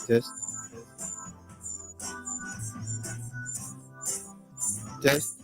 Test, test.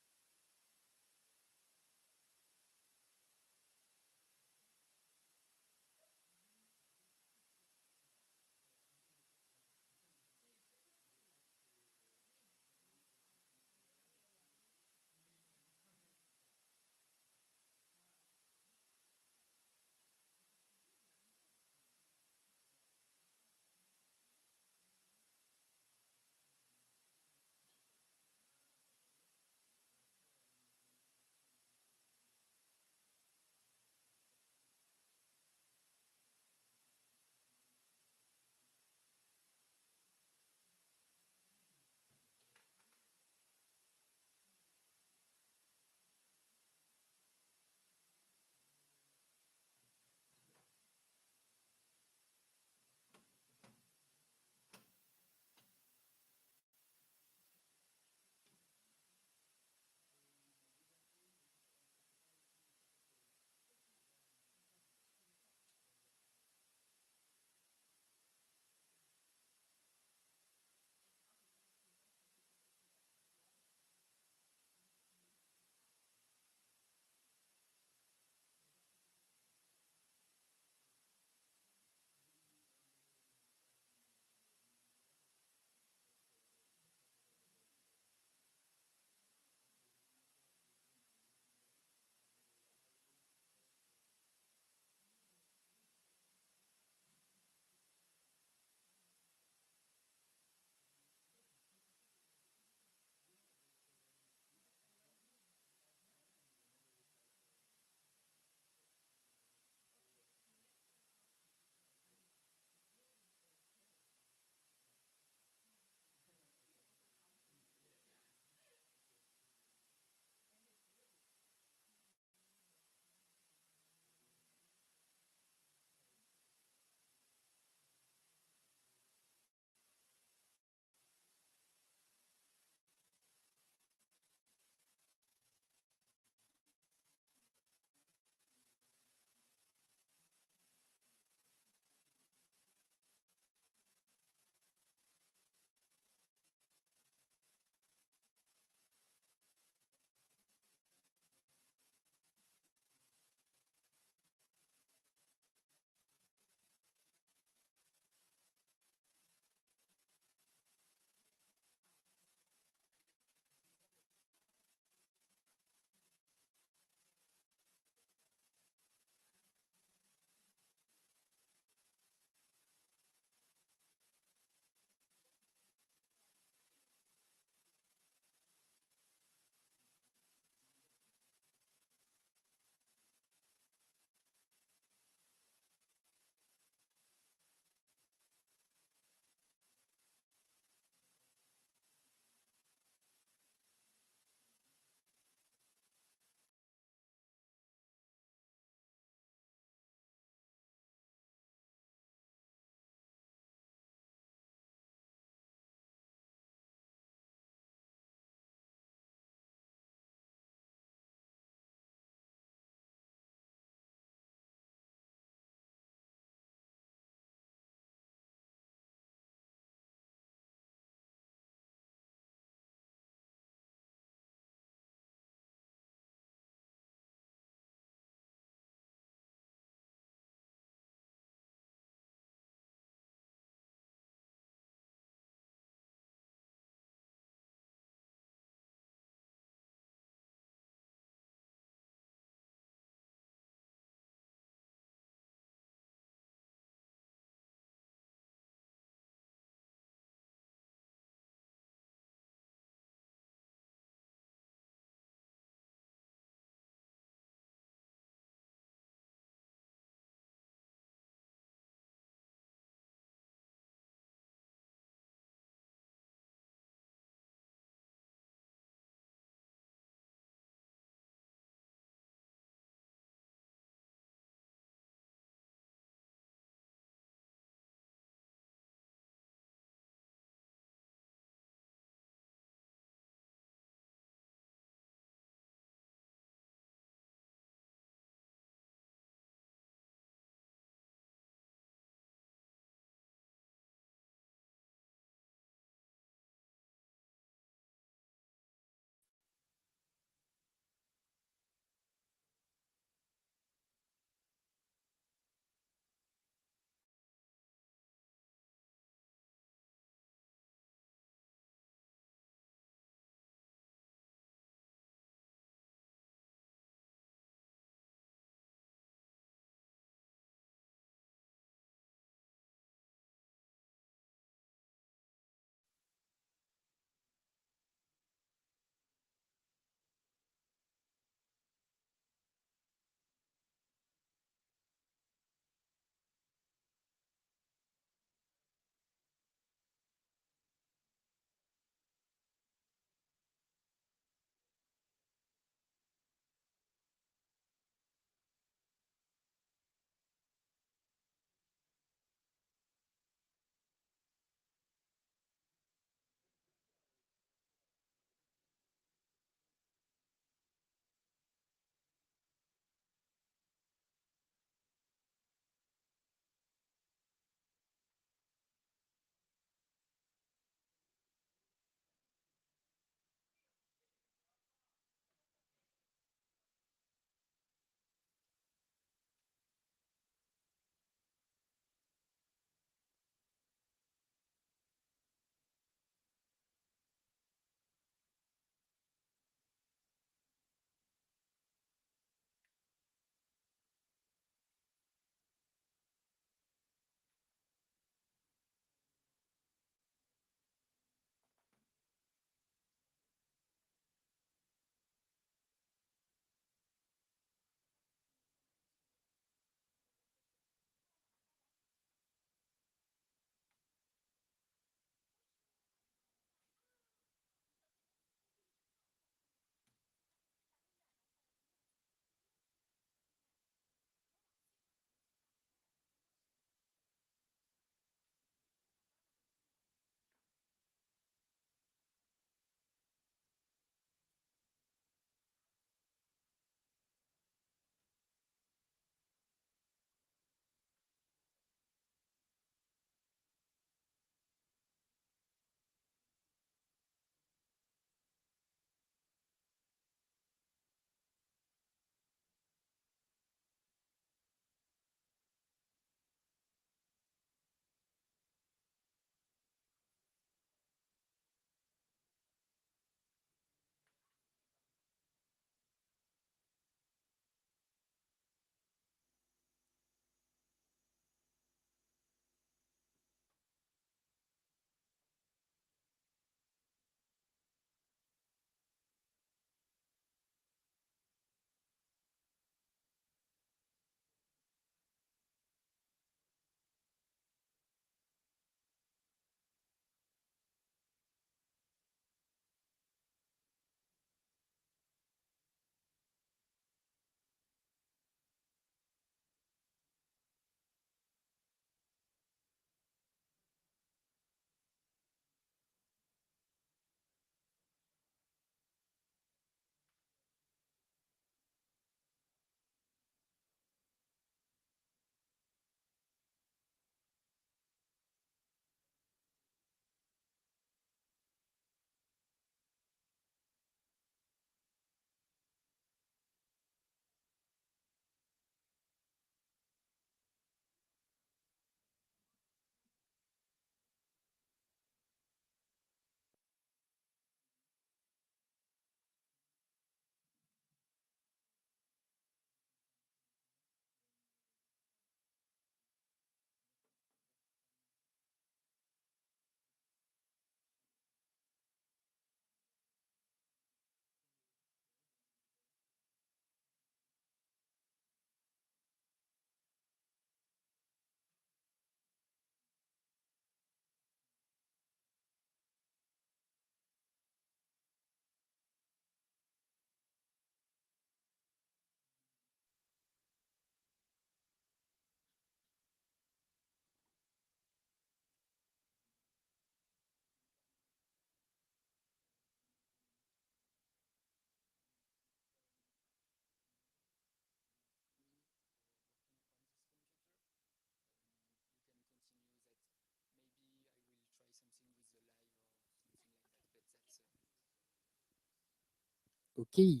Okay,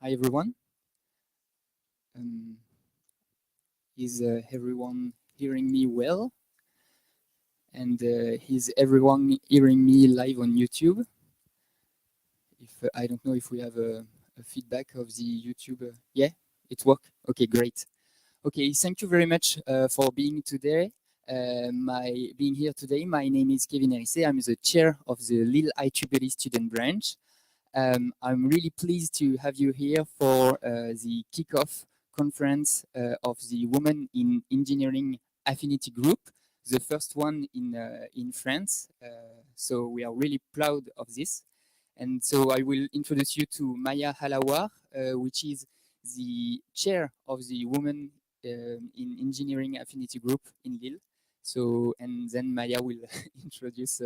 hi everyone. Is everyone hearing me well? And is everyone hearing me live on YouTube? If I don't know if we have a feedback of the YouTube. Yeah, it works. Okay, great. Okay, thank you very much for being today. Being here today. My name is Kevin Herissé. I'm the chair of the Lille IEEE Student branch. I'm really pleased to have you here for the kickoff conference of the Women in Engineering Affinity Group, the first one in France. So we are really proud of this. And so I will introduce you to Maya Halawar, which is the chair of the Women in Engineering Affinity Group in Lille. So, and then Maya will introduce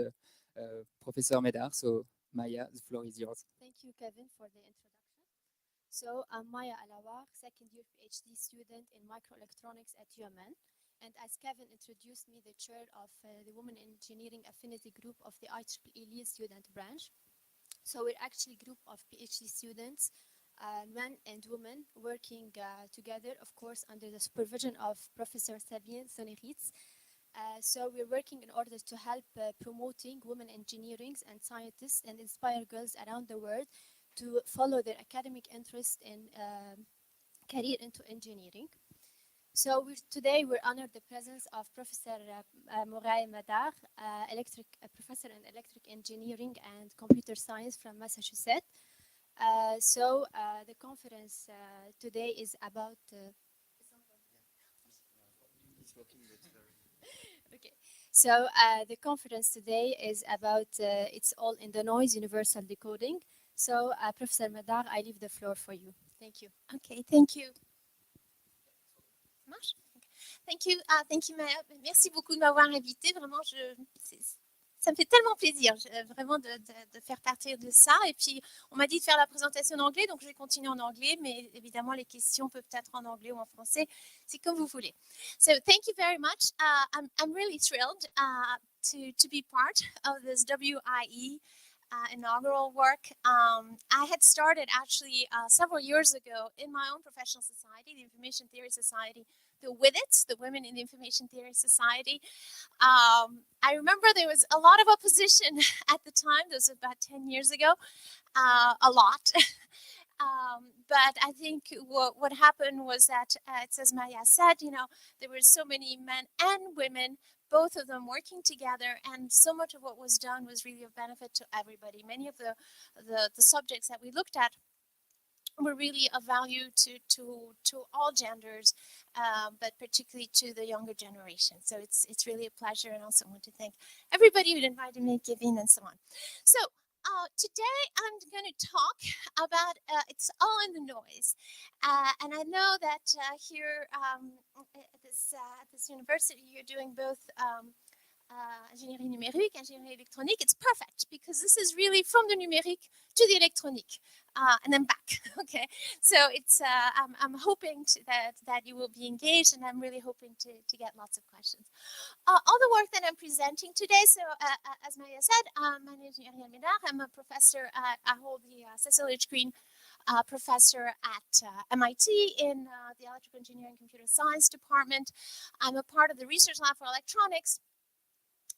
Professor Medard. So Maya, the floor is yours. Thank you, Kevin, for the introduction. So I'm Maya Alawar, second year PhD student in microelectronics at UMN. And as Kevin introduced me, the chair of the Women in Engineering Affinity Group of the IEEE Lille Student branch. So we're actually a group of PhD students, men and women, working together, of course, under the supervision of Professor Sabine Soneritz. So we're working in order to help promoting women engineers and scientists and inspire girls around the world to follow their academic interest in career into engineering. So today we're honored the presence of Professor Muriel Medard, professor in electric engineering and computer science from Massachusetts. The conference today is about okay. So the conference today is about it's all in the noise universal decoding. So Professor Medard, I leave the floor for you. Thank you. Ok, thank you. Ça marche? Thank you, Maya. Merci beaucoup de m'avoir invité. Vraiment, ça me fait tellement plaisir, vraiment, de faire partir de ça. Et puis, on m'a dit de faire la présentation en anglais, donc je vais continuer en anglais, mais évidemment, les questions peuvent être en anglais ou en français. C'est comme vous voulez. So, thank you very much. I'm really thrilled to be part of this WIE inaugural work. I had started actually several years ago in my own professional society, the Information Theory Society, the WIDIT, the Women in the Information Theory Society. I remember there was a lot of opposition at the time. This was about 10 years ago, a lot. But I think what happened was that, it's as Maya said, there were so many men and women, both of them working together, and so much of what was done was really of benefit to everybody. Many of the subjects that we looked at were really of value to all genders, but particularly to the younger generation. So it's really a pleasure, and also want to thank everybody who invited me, Kevin, and so on. So today I'm going to talk about it's all in the noise, and I know that here at this university you're doing both ingénierie numérique, ingénierie électronique. It's perfect because this is really from the numérique to the électronique and then back. Okay, so it's I'm hoping that you will be engaged, and I'm really hoping to get lots of questions. All the work that I'm presenting today. So as Maya said, my name is Muriel Medard. I'm a professor I hold the Cecil Green professor at MIT in the Electrical Engineering Computer Science department. I'm a part of the Research Lab for Electronics.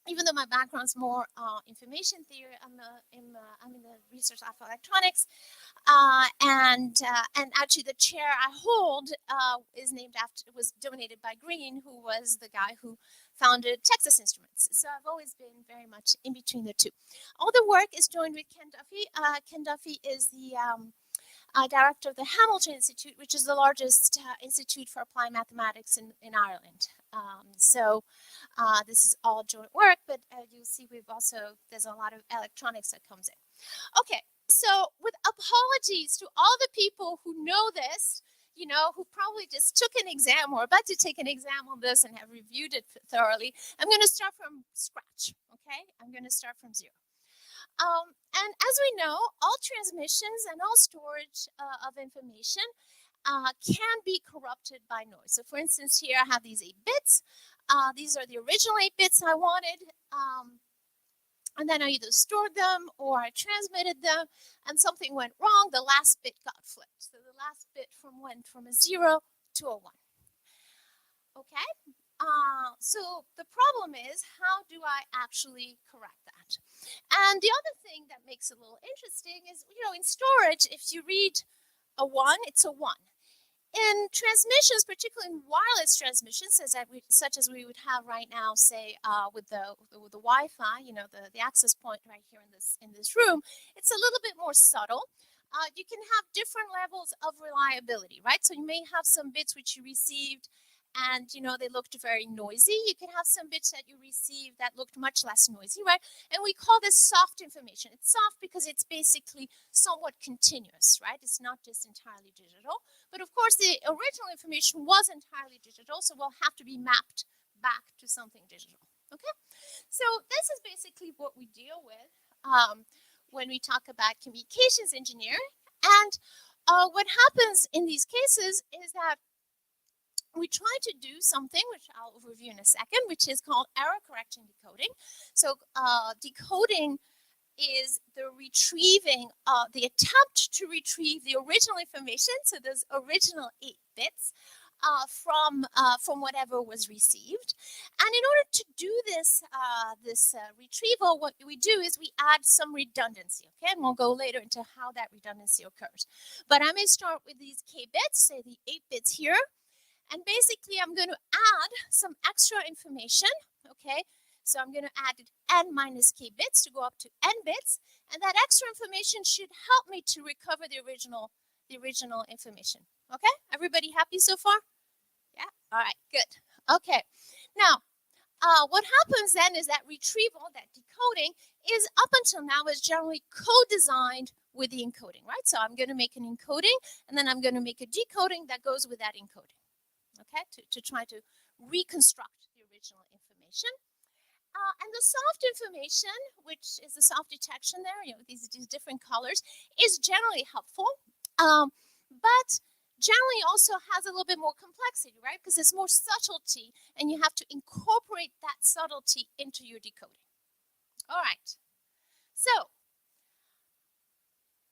Even though my background is more information theory, I'm in the Research Lab for Electronics, and actually the chair I hold was donated by Green, who was the guy who founded Texas Instruments. So I've always been very much in between the two. All the work is joined with Ken Duffy. Ken Duffy is the director of the Hamilton Institute, which is the largest institute for applied mathematics in Ireland. This is all joint work, but you'll see there's a lot of electronics that comes in. Okay, so with apologies to all the people who know this, who probably just took an exam or about to take an exam on this and have reviewed it thoroughly, I'm going to start from scratch, okay? I'm going to start from zero. And as we know, all transmissions and all storage of information can be corrupted by noise. So for instance, here I have these 8 bits. These are the original 8 bits I wanted. and then I either stored them or I transmitted them, and something went wrong. The last bit got flipped. So the last bit went from a 0 to a 1. Okay? So the problem is, how do I actually correct that? And the other thing that makes it a little interesting is, in storage, if you read a 1, it's a 1. In transmissions, particularly in wireless transmissions, such as we would have right now, say with the Wi-Fi, the access point right here in this room, it's a little bit more subtle. You can have different levels of reliability, right? So you may have some bits which you received and they looked very noisy. You can have some bits that you received that looked much less noisy, right? And we call this soft information. It's soft because it's basically somewhat continuous, right? It's not just entirely digital. But of course, the original information was entirely digital, so will have to be mapped back to something digital. Okay? So this is basically what we deal with when we talk about communications engineering. And what happens in these cases is that we try to do something, which I'll review in a second, which is called error correction decoding. So decoding is the retrieving, the attempt to retrieve the original information, so those original 8 bits, from whatever was received. And in order to do this, retrieval, what we do is we add some redundancy, okay? And we'll go later into how that redundancy occurs. But I may start with these k bits, say the 8 bits here. And basically, I'm going to add some extra information, okay? So I'm going to add n minus k bits to go up to n bits. And that extra information should help me to recover the original information. Okay? Everybody happy so far? Yeah? All right, good. Okay. Now, what happens then is that retrieval, that decoding, is up until now is generally co-designed with the encoding, right? So I'm going to make an encoding, and then I'm going to make a decoding that goes with that encoding, okay, to try to reconstruct the original information. And the soft information, which is the soft detection there, these different colors, is generally helpful, but generally also has a little bit more complexity, right? Because there's more subtlety, and you have to incorporate that subtlety into your decoding. All right. So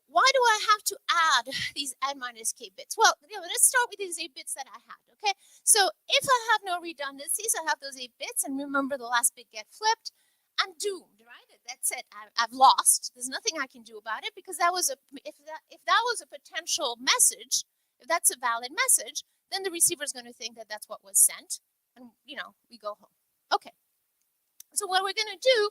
why do I have to add these n minus k bits? Well, let's start with these 8 bits that I had, okay? So if I have no redundancies, I have those 8 bits, and remember the last bit get flipped, I'm doomed, right? That's it. I've lost. There's nothing I can do about it, because if that was a potential message, if that's a valid message, then the receiver is going to think that that's what was sent, and we go home. Okay. So what we're going to do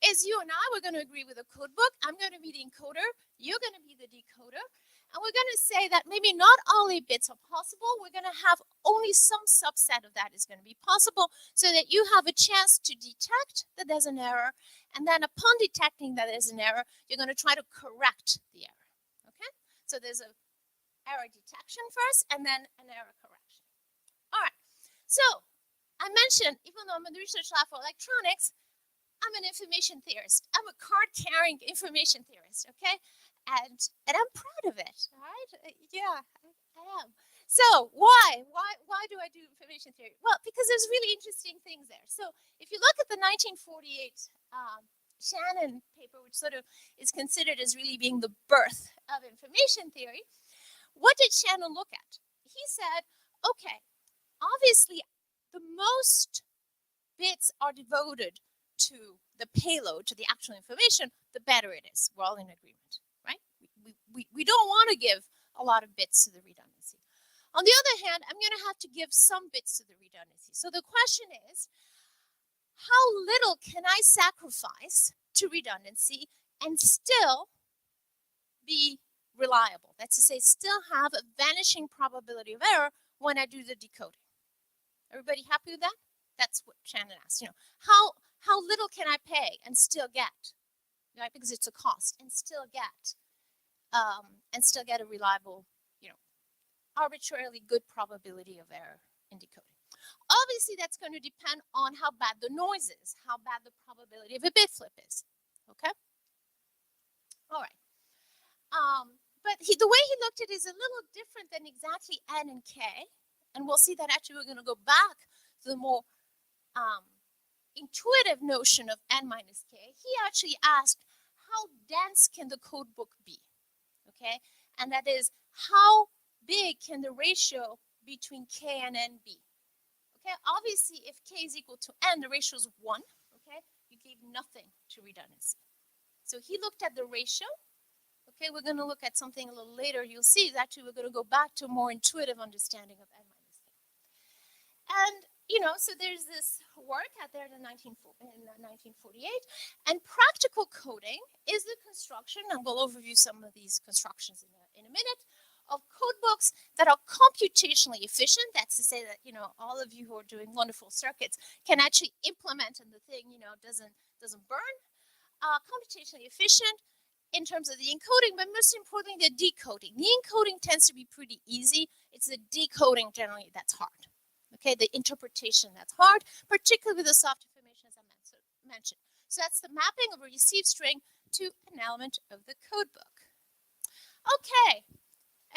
is you and I, we're going to agree with a code book. I'm going to be the encoder. You're going to be the decoder. And we're going to say that maybe not all 8 bits are possible. We're going to have only some subset of that is going to be possible, so that you have a chance to detect that there's an error. And then upon detecting that there's an error, you're going to try to correct the error. Okay? So there's an error detection first, and then an error correction. All right. So I mentioned, even though I'm in the research lab for electronics, I'm an information theorist. I'm a card-carrying information theorist, okay? And I'm proud of it, all right? Yeah, I am. So why do I do information theory? Well, because there's really interesting things there. So if you look at the 1948 Shannon paper, which sort of is considered as really being the birth of information theory, what did Shannon look at? He said, okay, obviously the most bits are devoted to the payload, to the actual information, the better it is. We're all in agreement, right? We don't want to give a lot of bits to the redundancy. On the other hand, I'm going to have to give some bits to the redundancy. So the question is, how little can I sacrifice to redundancy and still be reliable? That's to say, still have a vanishing probability of error when I do the decoding. Everybody happy with that? That's what Shannon asked. How little can I pay and still get, right? Because it's a cost, and still get a reliable, arbitrarily good probability of error in decoding. Obviously, that's going to depend on how bad the noise is, how bad the probability of a bit flip is. Okay. All right. But the way he looked at it is a little different than exactly N and K, and we'll see that actually we're going to go back to the more intuitive notion of n minus k, he actually asked, how dense can the code book be? Okay, and that is, how big can the ratio between k and n be? Okay, obviously, if k is equal to n, the ratio is 1. Okay, you gave nothing to redundancy. So he looked at the ratio. Okay, we're going to look at something a little later. You'll see is actually we're going to go back to a more intuitive understanding of n minus k. And, you know, so there's this work out there in 1948, and practical coding is the construction, and we'll overview some of these constructions in a minute, of code books that are computationally efficient. That's to say that, you know, all of you who are doing wonderful circuits can actually implement, and the thing, you know, doesn't burn. Computationally efficient in terms of the encoding, but most importantly, the decoding. The encoding tends to be pretty easy. It's the decoding generally that's hard. Okay, the interpretation that's hard, particularly with the soft information, as I mentioned. So that's the mapping of a received string to an element of the code book. Okay,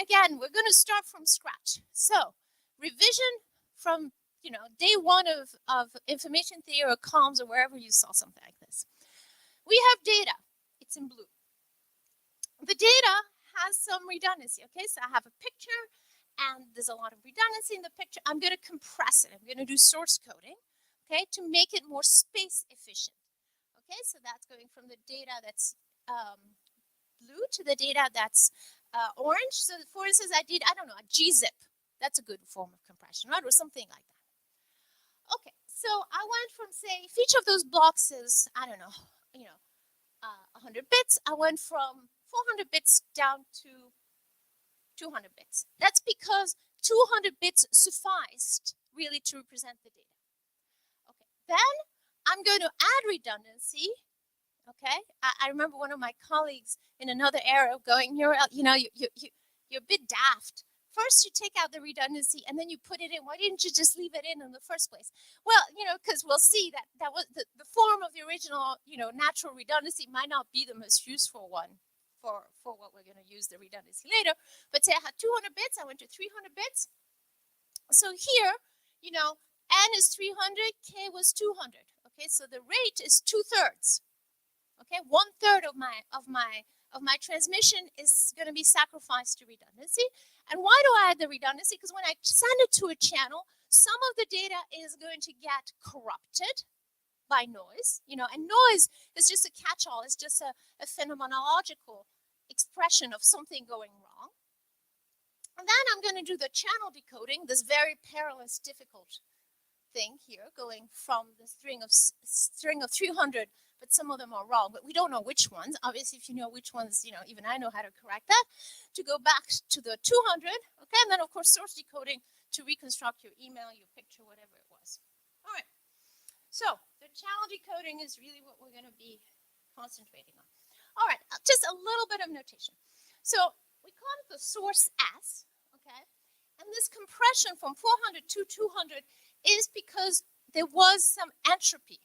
again, we're going to start from scratch. So revision from, you know, day one of information theory or comms or wherever you saw something like this. We have data. It's in blue. The data has some redundancy. Okay, so I have a picture, and there's a lot of redundancy in the picture. I'm going to compress it. I'm going to do source coding, okay, to make it more space efficient. Okay, so that's going from the data that's blue to the data that's orange. So for instance, I did, I don't know, a gzip. That's a good form of compression, right, or something like that. Okay, so I went from, say, if each of those blocks is, I don't know, you know, 100 bits, I went from 400 bits down to 200 bits. That's because 200 bits sufficed really to represent the data. Okay, then I'm going to add redundancy. Okay, I remember one of my colleagues in another era going, you're a bit daft. First, you take out the redundancy and then you put it in. Why didn't you just leave it in the first place? Well, you know, because we'll see that was the form of the original, you know, natural redundancy might not be the most useful one for what we're going to use the redundancy later. But say I had 200 bits, I went to 300 bits. So here, you know, n is 300, k was 200. Okay, so the rate is 2/3. Okay, 1/3 of my transmission is going to be sacrificed to redundancy. And why do I add the redundancy? Because when I send it to a channel, some of the data is going to get corrupted by noise, you know, and noise is just a catch-all. It's just a phenomenological expression of something going wrong. And then I'm going to do the channel decoding, this very perilous, difficult thing here, going from the string of 300, but some of them are wrong, but we don't know which ones. Obviously, if you know which ones, you know, even I know how to correct that, to go back to the 200, okay, and then, of course, source decoding to reconstruct your email, your picture, whatever it was. All right, so the channel decoding is really what we're going to be concentrating on. All right, just a little bit of notation. So we call it the source S, okay, and this compression from 400 to 200 is because there was some entropy.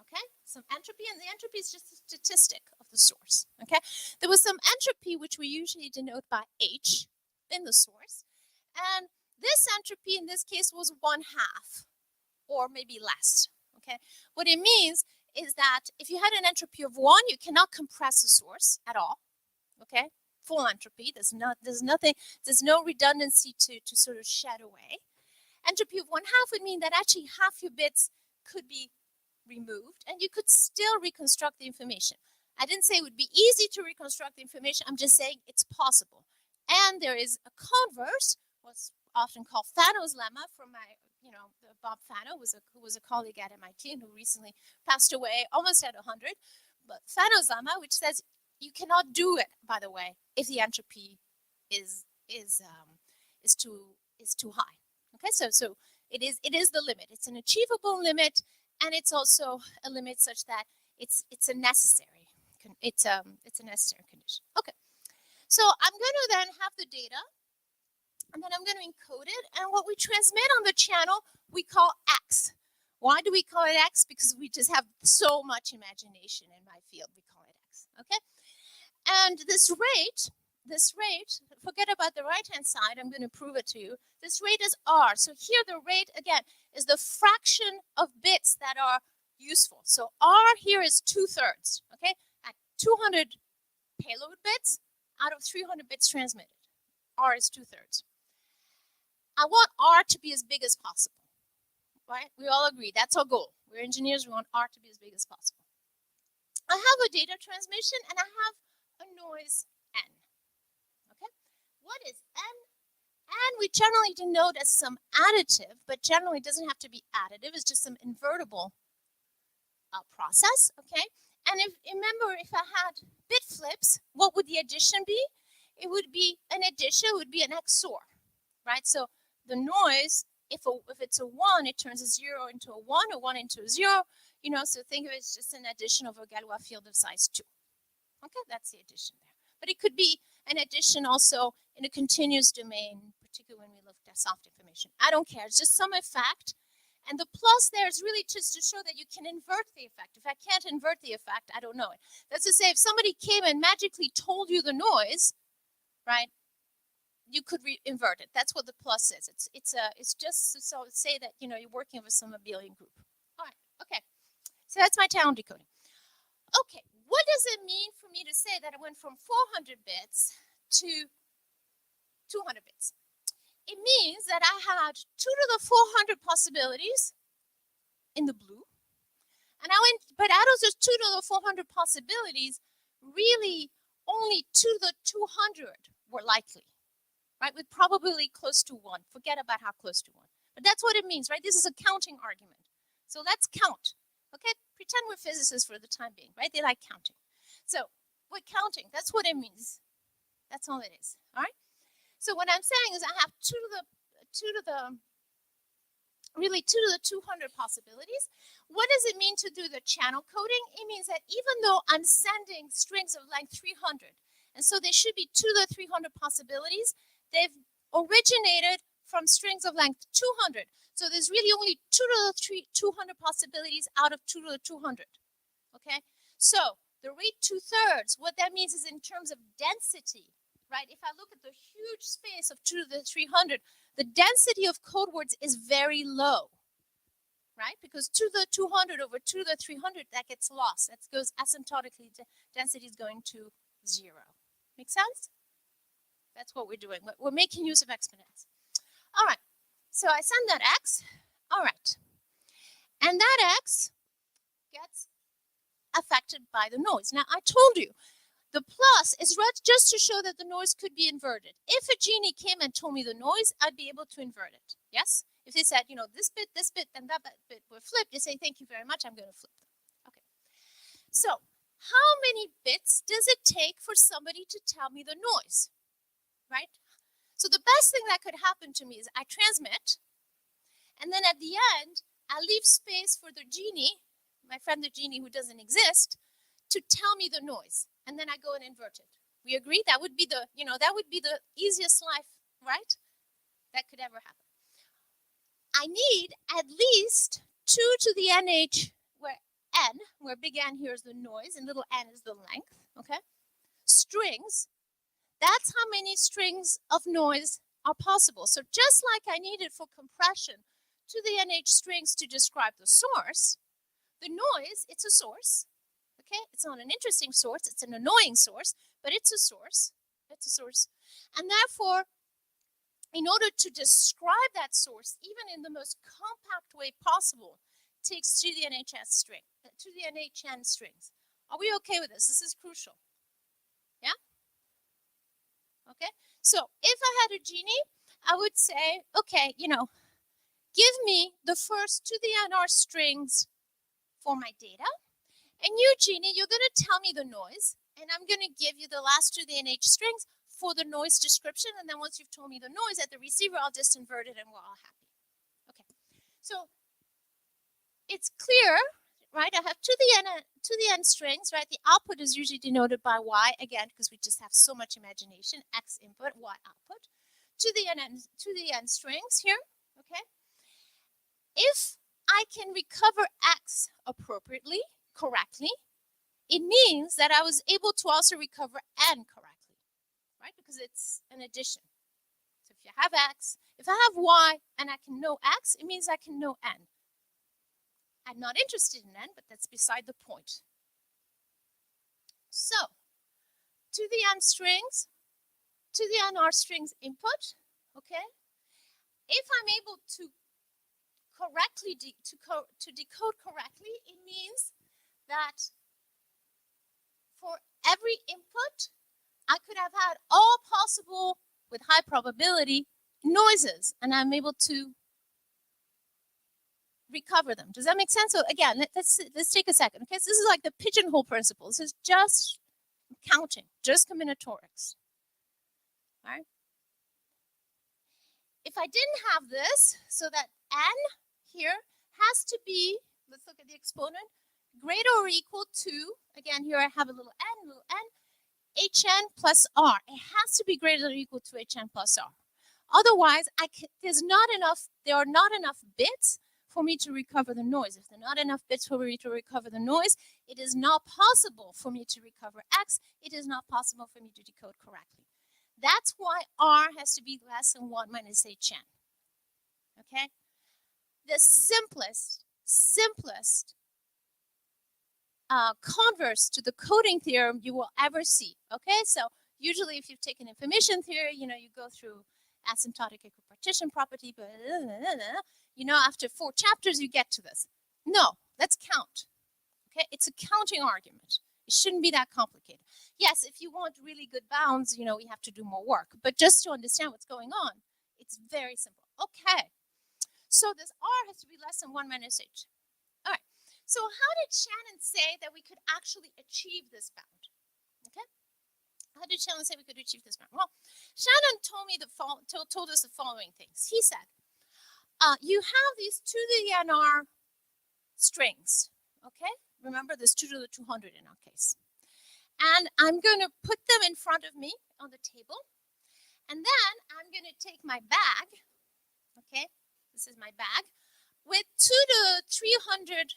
Okay, some entropy, and the entropy is just a statistic of the source. Okay, there was some entropy which we usually denote by H in the source, and this entropy in this case was 1/2 or maybe less. Okay, what it means is that if you had an entropy of 1, you cannot compress a source at all. Okay, full entropy. There's no redundancy to sort of shed away. Entropy of 1/2 would mean that actually half your bits could be removed, and you could still reconstruct the information. I didn't say it would be easy to reconstruct the information. I'm just saying it's possible. And there is a converse, what's often called Fano's lemma, from my, you know, Bob Fano, who was a colleague at MIT and who recently passed away, almost at 100. But Fano's lemma, which says you cannot do it, by the way, if the entropy is too high. Okay, so it is the limit. It's an achievable limit. And it's also a limit such that it's a necessary condition. Okay, so I'm going to then have the data, and then I'm going to encode it. And what we transmit on the channel, we call X. Why do we call it X? Because we just have so much imagination in my field. We call it X. Okay, and this rate, forget about the right-hand side. I'm going to prove it to you. This rate is R. So here the rate, again, is the fraction of bits that are useful. So R here is 2/3, okay? At 200 payload bits out of 300 bits transmitted. R is 2/3. I want R to be as big as possible, right? We all agree, that's our goal. We're engineers, we want R to be as big as possible. I have a data transmission and I have a noise N, okay? What is N? N we generally denote as some additive, but generally it doesn't have to be additive, it's just some invertible process, okay? And remember, if I had bit flips, what would the addition be? It would be an addition, it would be an XOR, right? So the noise, if it's a 1, it turns a 0 into a 1, a 1 into a 0, you know, so think of it as just an addition of a Galois field of size 2. Okay, that's the addition there. But it could be an addition also in a continuous domain, particularly when we looked at soft information. I don't care, it's just some effect. And the plus there is really just to show that you can invert the effect. If I can't invert the effect, I don't know it. That's to say, if somebody came and magically told you the noise, right, you could invert it. That's what the plus is. It's just to say that, you know, you're working with some abelian group. All right, okay. So that's my channel decoding. Okay, what does it mean for me to say that I went from 400 bits to 200 bits? It means that I had 2 to the 400 possibilities in the blue. And but out of those 2 to the 400 possibilities, really only 2 to the 200 were likely, right? With probability close to 1. Forget about how close to 1. But that's what it means, right? This is a counting argument. So let's count, okay? Pretend we're physicists for the time being, right? They like counting. So we're counting. That's what it means. That's all it is, all right? So what I'm saying is I have 2 to the 200 possibilities. What does it mean to do the channel coding? It means that even though I'm sending strings of length 300, and so there should be 2 to the 300 possibilities, they've originated from strings of length 200. So there's really only 2 to the 200 possibilities out of 2 to the 200, okay? So the rate 2/3, what that means is in terms of density, right? If I look at the huge space of 2 to the 300, the density of code words is very low, right? Because 2 to the 200 over 2 to the 300, that gets lost. That goes asymptotically, density is going to 0. Make sense? That's what we're doing. We're making use of exponents. All right, so I send that x, all right. And that x gets affected by the noise. Now, I told you, the plus is just to show that the noise could be inverted. If a genie came and told me the noise, I'd be able to invert it. Yes? If they said, you know, this bit, and that bit were flipped, you say, thank you very much, I'm going to flip them. Okay. So, how many bits does it take for somebody to tell me the noise? Right? So the best thing that could happen to me is I transmit, and then at the end, I leave space for the genie, my friend the genie who doesn't exist, to tell me the noise. And then I go and invert it. We agree? That would be the, you know, that would be the easiest life, right? That could ever happen. I need at least 2 to the nh, where n, where big N here is the noise and little n is the length, okay? Strings. That's how many strings of noise are possible. So just like I needed for compression 2 to the nh strings to describe the source, the noise, it's a source. Okay, it's not an interesting source, it's an annoying source, but it's a source. It's a source. And therefore, in order to describe that source, even in the most compact way possible, it takes 2 to the NHS string, 2 to the NHN strings. Are we okay with this? This is crucial. Yeah? Okay, so if I had a genie, I would say, okay, you know, give me the first 2 to the NR strings for my data. And you, Genie, you're going to tell me the noise, and I'm going to give you the last 2 to the NH strings for the noise description, and then once you've told me the noise at the receiver, I'll just invert it and we're all happy. Okay, so it's clear, right? I have 2 to the N strings, right? The output is usually denoted by Y, again, because we just have so much imagination, X input, Y output. 2 to the N strings here, okay? If I can recover X appropriately, correctly, it means that I was able to also recover N correctly, right? Because it's an addition. So if you have X, if I have Y and I can know X, it means I can know N. I'm not interested in n, but that's beside the point. So, to the n strings, to the nr strings input, okay? If I'm able to correctly to decode correctly, it means that for every input, I could have had all possible, with high probability, noises, and I'm able to recover them. Does that make sense? So again, let's take a second. Okay, so this is like the pigeonhole principle. This is just counting, just combinatorics. All right. If I didn't have this, so that n here has to be, let's look at the exponent, greater or equal to, again, here I have a little n, hn plus r. It has to be greater or equal to hn plus r. Otherwise, there are not enough bits for me to recover the noise. If there are not enough bits for me to recover the noise, it is not possible for me to recover x. It is not possible for me to decode correctly. That's why r has to be less than 1 minus hn. Okay? The simplest converse to the coding theorem you will ever see. Okay? So usually if you've taken information theory, you go through asymptotic equipartition property, but after 4 chapters you get to this. No, let's count. Okay? It's a counting argument. It shouldn't be that complicated. Yes, if you want really good bounds, we have to do more work. But just to understand what's going on, it's very simple. Okay. So this r has to be less than 1 minus h. All right. So how did Shannon say that we could actually achieve this bound? Okay. How did Shannon say we could achieve this bound? Well, Shannon told us the following things. He said, you have these 2 to the nr strings. Okay. Remember, there's 2 to the 200 in our case. And I'm going to put them in front of me on the table. And then I'm going to take my bag. Okay, this is my bag with 2 to 300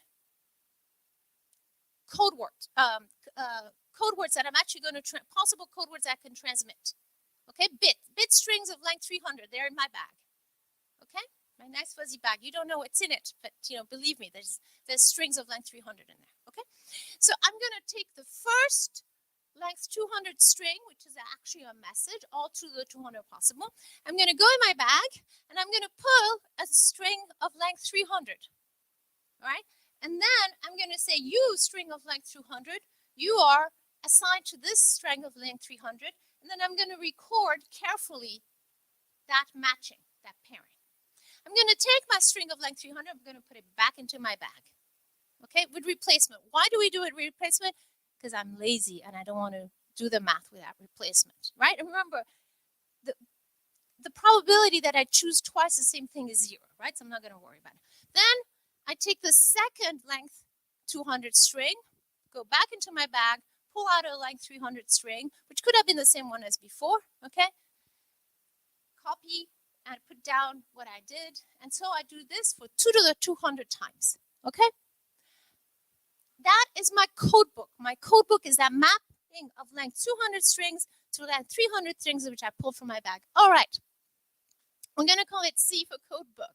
code words. Code words that I'm actually going to, possible code words I can transmit. Okay, bit strings of length 300. They're in my bag. Okay, my nice fuzzy bag. You don't know what's in it, but believe me, there's strings of length 300 in there. Okay, so I'm going to take the first length 200 string, which is actually a message, all to the 200 possible. I'm going to go in my bag, and I'm going to pull a string of length 300. All right, and then I'm going to say, you string of length 200, you are assigned to this string of length 300, and then I'm going to record carefully that matching, that pairing. I'm going to take my string of length 300, I'm going to put it back into my bag. Okay, with replacement. Why do we do it with replacement? Because I'm lazy and I don't want to do the math without replacement, right? And remember, the probability that I choose twice the same thing is 0, right? So I'm not going to worry about it. Then I take the second length 200 string, go back into my bag, pull out a length 300 string, which could have been the same one as before, okay? Copy and put down what I did. And so I do this for 2 to the 200 times, okay? That is my code book. My code book is that mapping of length 200 strings to length 300 strings, which I pulled from my bag. All right. I'm going to call it C for code book.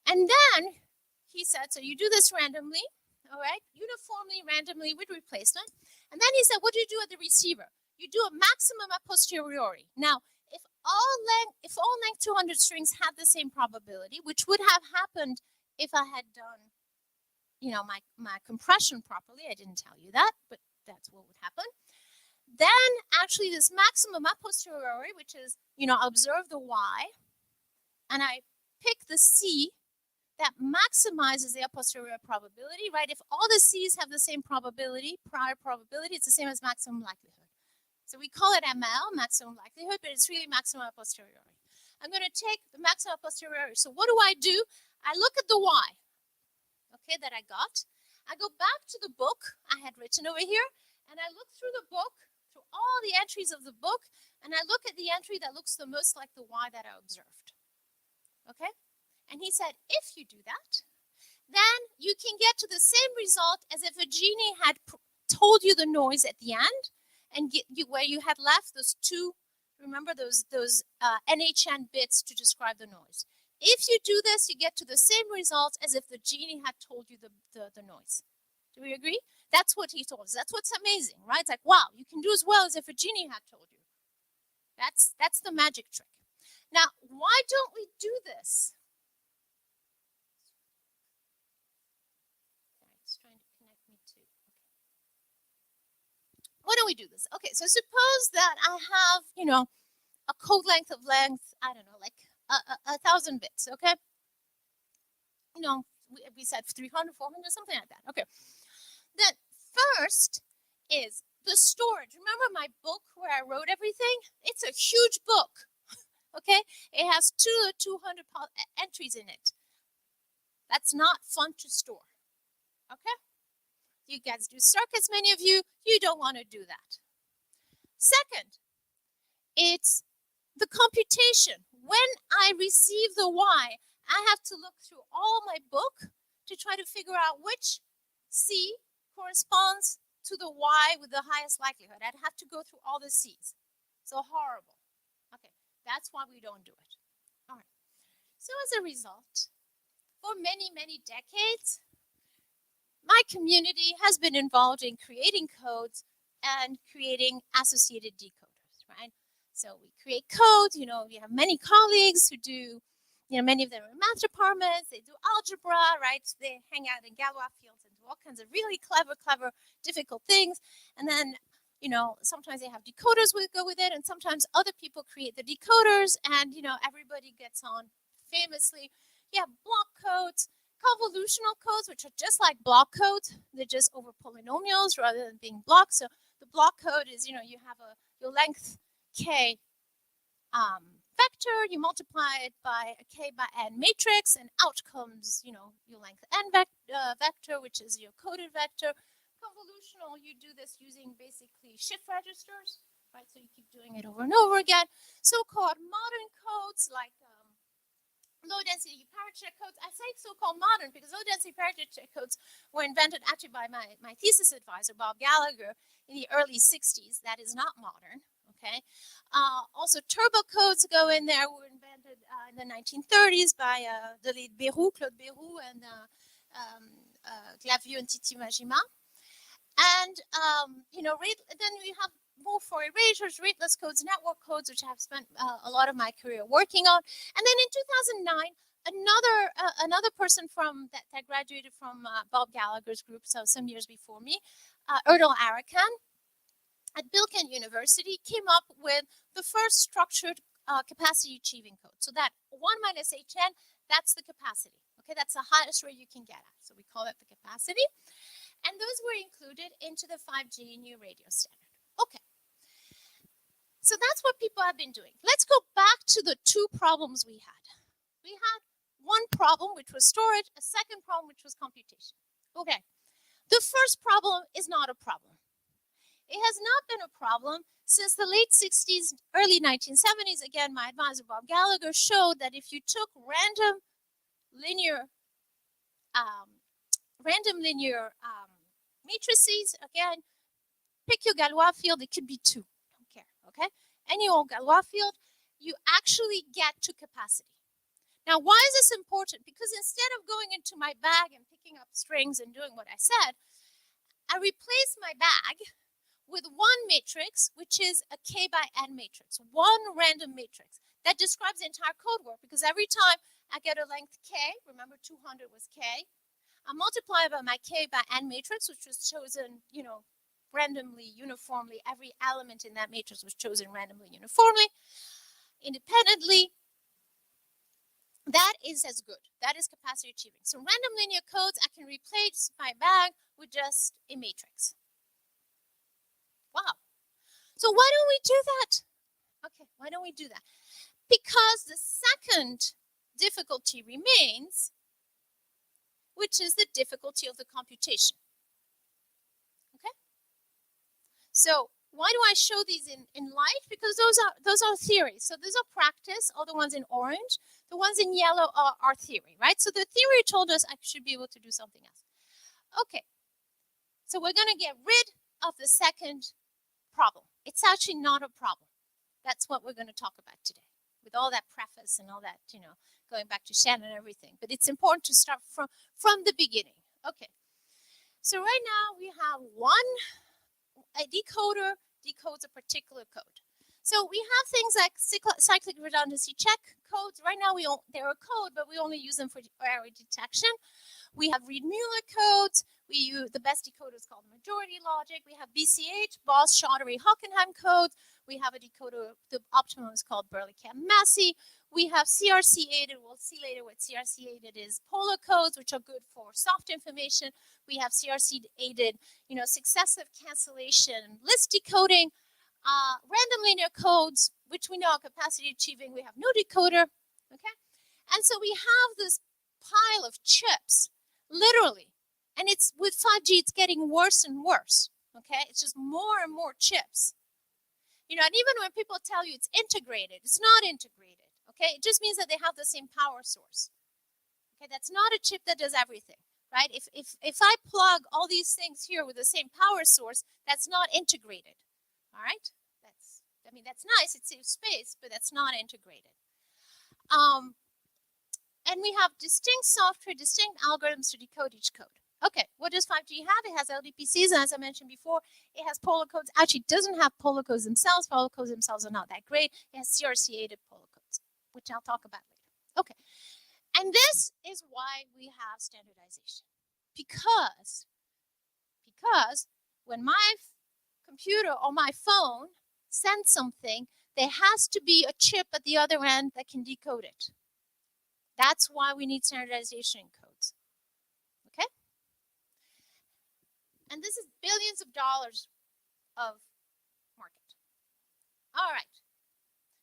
And then he said, so you do this randomly, all right, uniformly, randomly with replacement. And then he said, what do you do at the receiver? You do a maximum a posteriori. Now, if all length 200 strings had the same probability, which would have happened if I had done my compression properly, I didn't tell you that, but that's what would happen. Then actually this maximum a posteriori, which is, I observe the Y and I pick the C that maximizes the a posteriori probability, right? If all the C's have the same probability, prior probability, it's the same as maximum likelihood. So we call it ML, maximum likelihood, but it's really maximum a posteriori. I'm going to take the maximum a posteriori. So what do? I look at the Y. Okay, that I got. I go back to the book I had written over here, and I look through the book, through all the entries of the book, and I look at the entry that looks the most like the Y that I observed. Okay? And he said, if you do that, then you can get to the same result as if a genie had told you the noise at the end, and where you had left those 2, remember those NHN bits to describe the noise. If you do this, you get to the same result as if the genie had told you the noise. Do we agree? That's what he told us. That's what's amazing, right? It's like, wow, you can do as well as if a genie had told you. That's the magic trick. Now, why don't we do this? It's trying to connect me to. Okay. Why don't we do this? Okay, so suppose that I have, a code length, I don't know, like 1,000 bits, okay? We said 300, 400, something like that. Okay. Then first is the storage. Remember my book where I wrote everything? It's a huge book, okay? It has 200 entries in it. That's not fun to store, okay? You guys do circuits, many of you don't want to do that. Second, it's the computation. When I receive the Y, I have to look through all my book to try to figure out which C corresponds to the Y with the highest likelihood. I'd have to go through all the C's. So horrible. Okay, that's why we don't do it. All right. So as a result, for many, many decades, my community has been involved in creating codes and creating associated decoders, right? So we create codes, we have many colleagues who do, many of them are in math departments, they do algebra, right? They hang out in Galois fields and do all kinds of really clever, difficult things. And then, sometimes they have decoders that go with it, and sometimes other people create the decoders, and, everybody gets on famously. You have block codes, convolutional codes, which are just like block codes. They're just over polynomials rather than being blocks. So the block code is, you have your length k vector, you multiply it by a k by n matrix, and out comes, your length n vector, which is your coded vector. Convolutional, you do this using basically shift registers, right? So you keep doing it over and over again. So-called modern codes like low-density paracheck codes. I say so-called modern because low-density paracheck codes were invented actually by my thesis advisor, Bob Gallagher, in the early 60s. That is not modern, okay? Also, turbo codes go in there, were invented in the 1930s by Claude Bérou, and Glavieux and Titi Majima. And, then we have more for erasures, rateless codes, network codes, which I've spent a lot of my career working on. And then in 2009, another person that graduated from Bob Gallagher's group, so some years before me, Erdal Arakan, at Bilkent University, came up with the first structured capacity achieving code. So that 1 minus hn, that's the capacity. Okay, that's the highest rate you can get at. So we call it the capacity. And those were included into the 5G new radio standard. Okay. So that's what people have been doing. Let's go back to the two problems we had. We had one problem, which was storage, a second problem, which was computation. Okay. The first problem is not a problem. It has not been a problem since the late 60s, early 1970s. Again, my advisor, Bob Gallagher, showed that if you took random linear matrices, again, pick your Galois field, it could be 2, I don't care, okay? Any old Galois field, you actually get to capacity. Now, why is this important? Because instead of going into my bag and picking up strings and doing what I said, I replace my bag with one matrix, which is a k by n matrix, one random matrix that describes the entire code work, because every time I get a length k, remember 200 was k, I multiply by my k by n matrix, which was chosen, randomly, uniformly. Every element in that matrix was chosen randomly, uniformly, independently. That is as good. That is capacity achieving. So random linear codes, I can replace my bag with just a matrix. Wow. So why don't we do that? Okay, why don't we do that? Because the second difficulty remains, which is the difficulty of the computation. Okay? So why do I show these in light? Because those are theories. So these are practice, all the ones in orange. The ones in yellow are theory, right? So the theory told us I should be able to do something else. Okay. So we're going to get rid of the second problem. It's actually not a problem. That's what we're going to talk about today, with all that preface and all that, going back to Shannon and everything, but it's important to start from the beginning. Okay, so right now we have a decoder decodes a particular code. So we have things like cyclic redundancy check codes. Right now they're a code, but we only use them for error detection. We have Reed-Muller codes. We use the best decoder is called majority logic. We have BCH, Boss, Chaudhary, Hockenheim codes. We have a decoder, the optimum is called Berlekamp-Massey. We have CRC-aided, we'll see later what CRC-aided is, polar codes, which are good for soft information. We have CRC-aided, successive cancellation, list decoding, random linear codes, which we know are capacity achieving. We have no decoder, okay? And so we have this pile of chips, literally. And it's with 5G, it's getting worse and worse, okay? It's just more and more chips. And even when people tell you it's integrated, it's not integrated, okay? It just means that they have the same power source. Okay, that's not a chip that does everything, right? If I plug all these things here with the same power source, that's not integrated, all right? That's nice, it saves space, but that's not integrated. And we have distinct software, distinct algorithms to decode each code. Okay, what does 5G have? It has LDPCs, and as I mentioned before, it has polar codes. Actually, it doesn't have polar codes themselves. Polar codes themselves are not that great. It has CRC-aided polar codes, which I'll talk about later. Okay, and this is why we have standardization. Because when my computer or my phone sends something, there has to be a chip at the other end that can decode it. That's why we need standardization in codes. Okay? And this is billions of dollars of market. All right.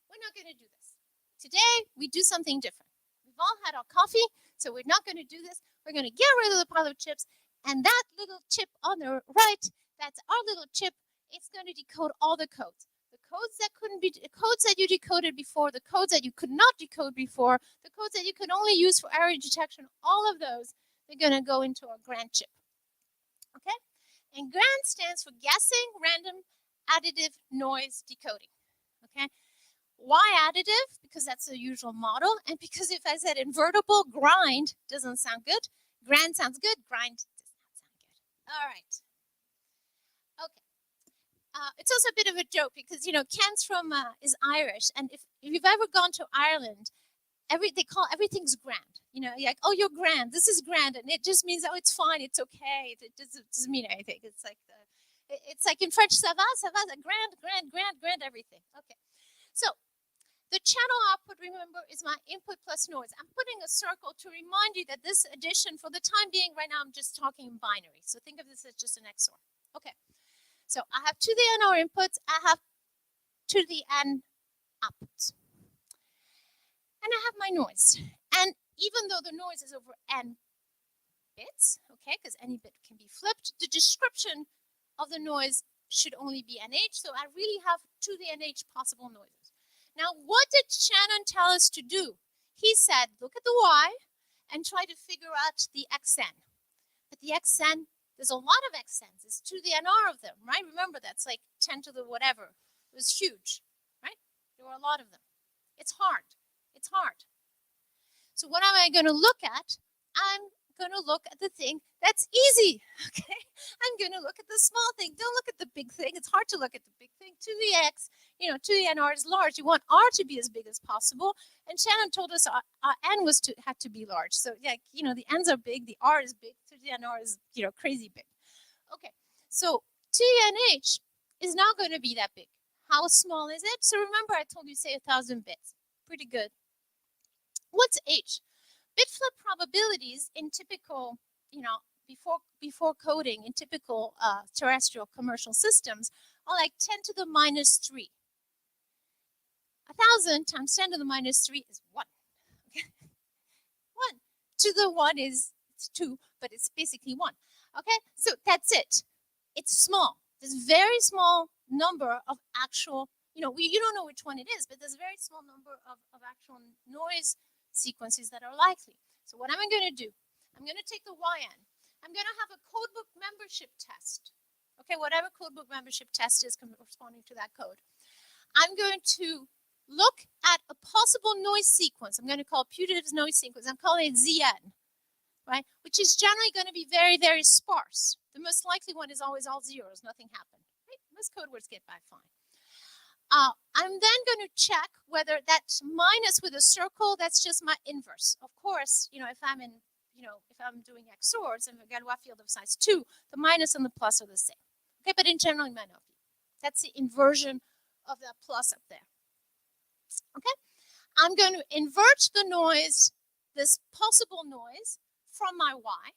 We're not going to do this. Today, we do something different. We've all had our coffee, so we're not going to do this. We're going to get rid of the pile of chips, and that little chip on the right, that's our little chip. It's going to decode all the codes. The codes that couldn't be, the codes that you decoded before, the codes that you could not decode before, the codes that you could only use for error detection, all of those, they're going to go into our GRAND chip. Okay? And GRAND stands for Guessing Random Additive Noise Decoding. Okay? Why additive? Because that's the usual model. And because if I said invertible, grind doesn't sound good. GRAND sounds good. Grind does not sound good. All right. Okay. It's also a bit of a joke because, Ken's is Irish. And if you've ever gone to Ireland, they call everything's grand. Like, oh, you're grand. This is grand. And it just means, oh, it's fine. It's okay. It doesn't mean anything. It's like in French, ça va, grand, everything. Okay. So the channel output, remember, is my input plus noise. I'm putting a circle to remind you that this addition, for the time being, right now, I'm just talking in binary. So think of this as just an XOR. Okay. So I have to the n or inputs. I have to the n outputs. And I have my noise. And even though the noise is over n bits, okay, because any bit can be flipped, the description of the noise should only be nh. So I really have to the nh possible noises. Now, what did Shannon tell us to do? He said, look at the y and try to figure out the xn. But the xn, there's a lot of xn's. It's to the nr of them, right? Remember, that's like 10 to the whatever. It was huge, right? There were a lot of them. It's hard. It's hard. So what am I going to look at? I'm going to look at the thing that's easy, okay? I'm going to look at the small thing. Don't look at the big thing. It's hard to look at the big thing. To the x, to the nr is large. You want r to be as big as possible. And Shannon told us our n had to be large. So, yeah, the n's are big. The r is big. To the nr is, crazy big. Okay, so to the nh is not going to be that big. How small is it? So remember I told you, say 1,000 bits. Pretty good. What's h? Bit flip probabilities in typical, before coding in typical terrestrial commercial systems are like 10 to the minus 3. 1,000 times 10 to the minus 3 is 1. Okay? 1 to the 1 is 2, but it's basically 1. Okay, so that's it. It's small. There's a very small number of actual, you don't know which one it is, but there's a very small number of actual noise sequences that are likely. So what am I going to do? I'm going to take the yn. I'm going to have a codebook membership test. Okay, whatever codebook membership test is corresponding to that code. I'm going to look at a possible noise sequence. I'm going to call putative noise sequence. I'm calling it ZN, right? Which is generally going to be very, very sparse. The most likely one is always all zeros, nothing happened. Right? Most code words get by fine. I'm then going to check whether that minus with a circle, that's just my inverse. Of course, if I'm in, if I'm doing XORs and a Galois field of size 2, the minus and the plus are the same. Okay, but in general, it might not be. That's the inversion of that plus up there. Okay, I'm going to invert the noise, this possible noise, from my Y,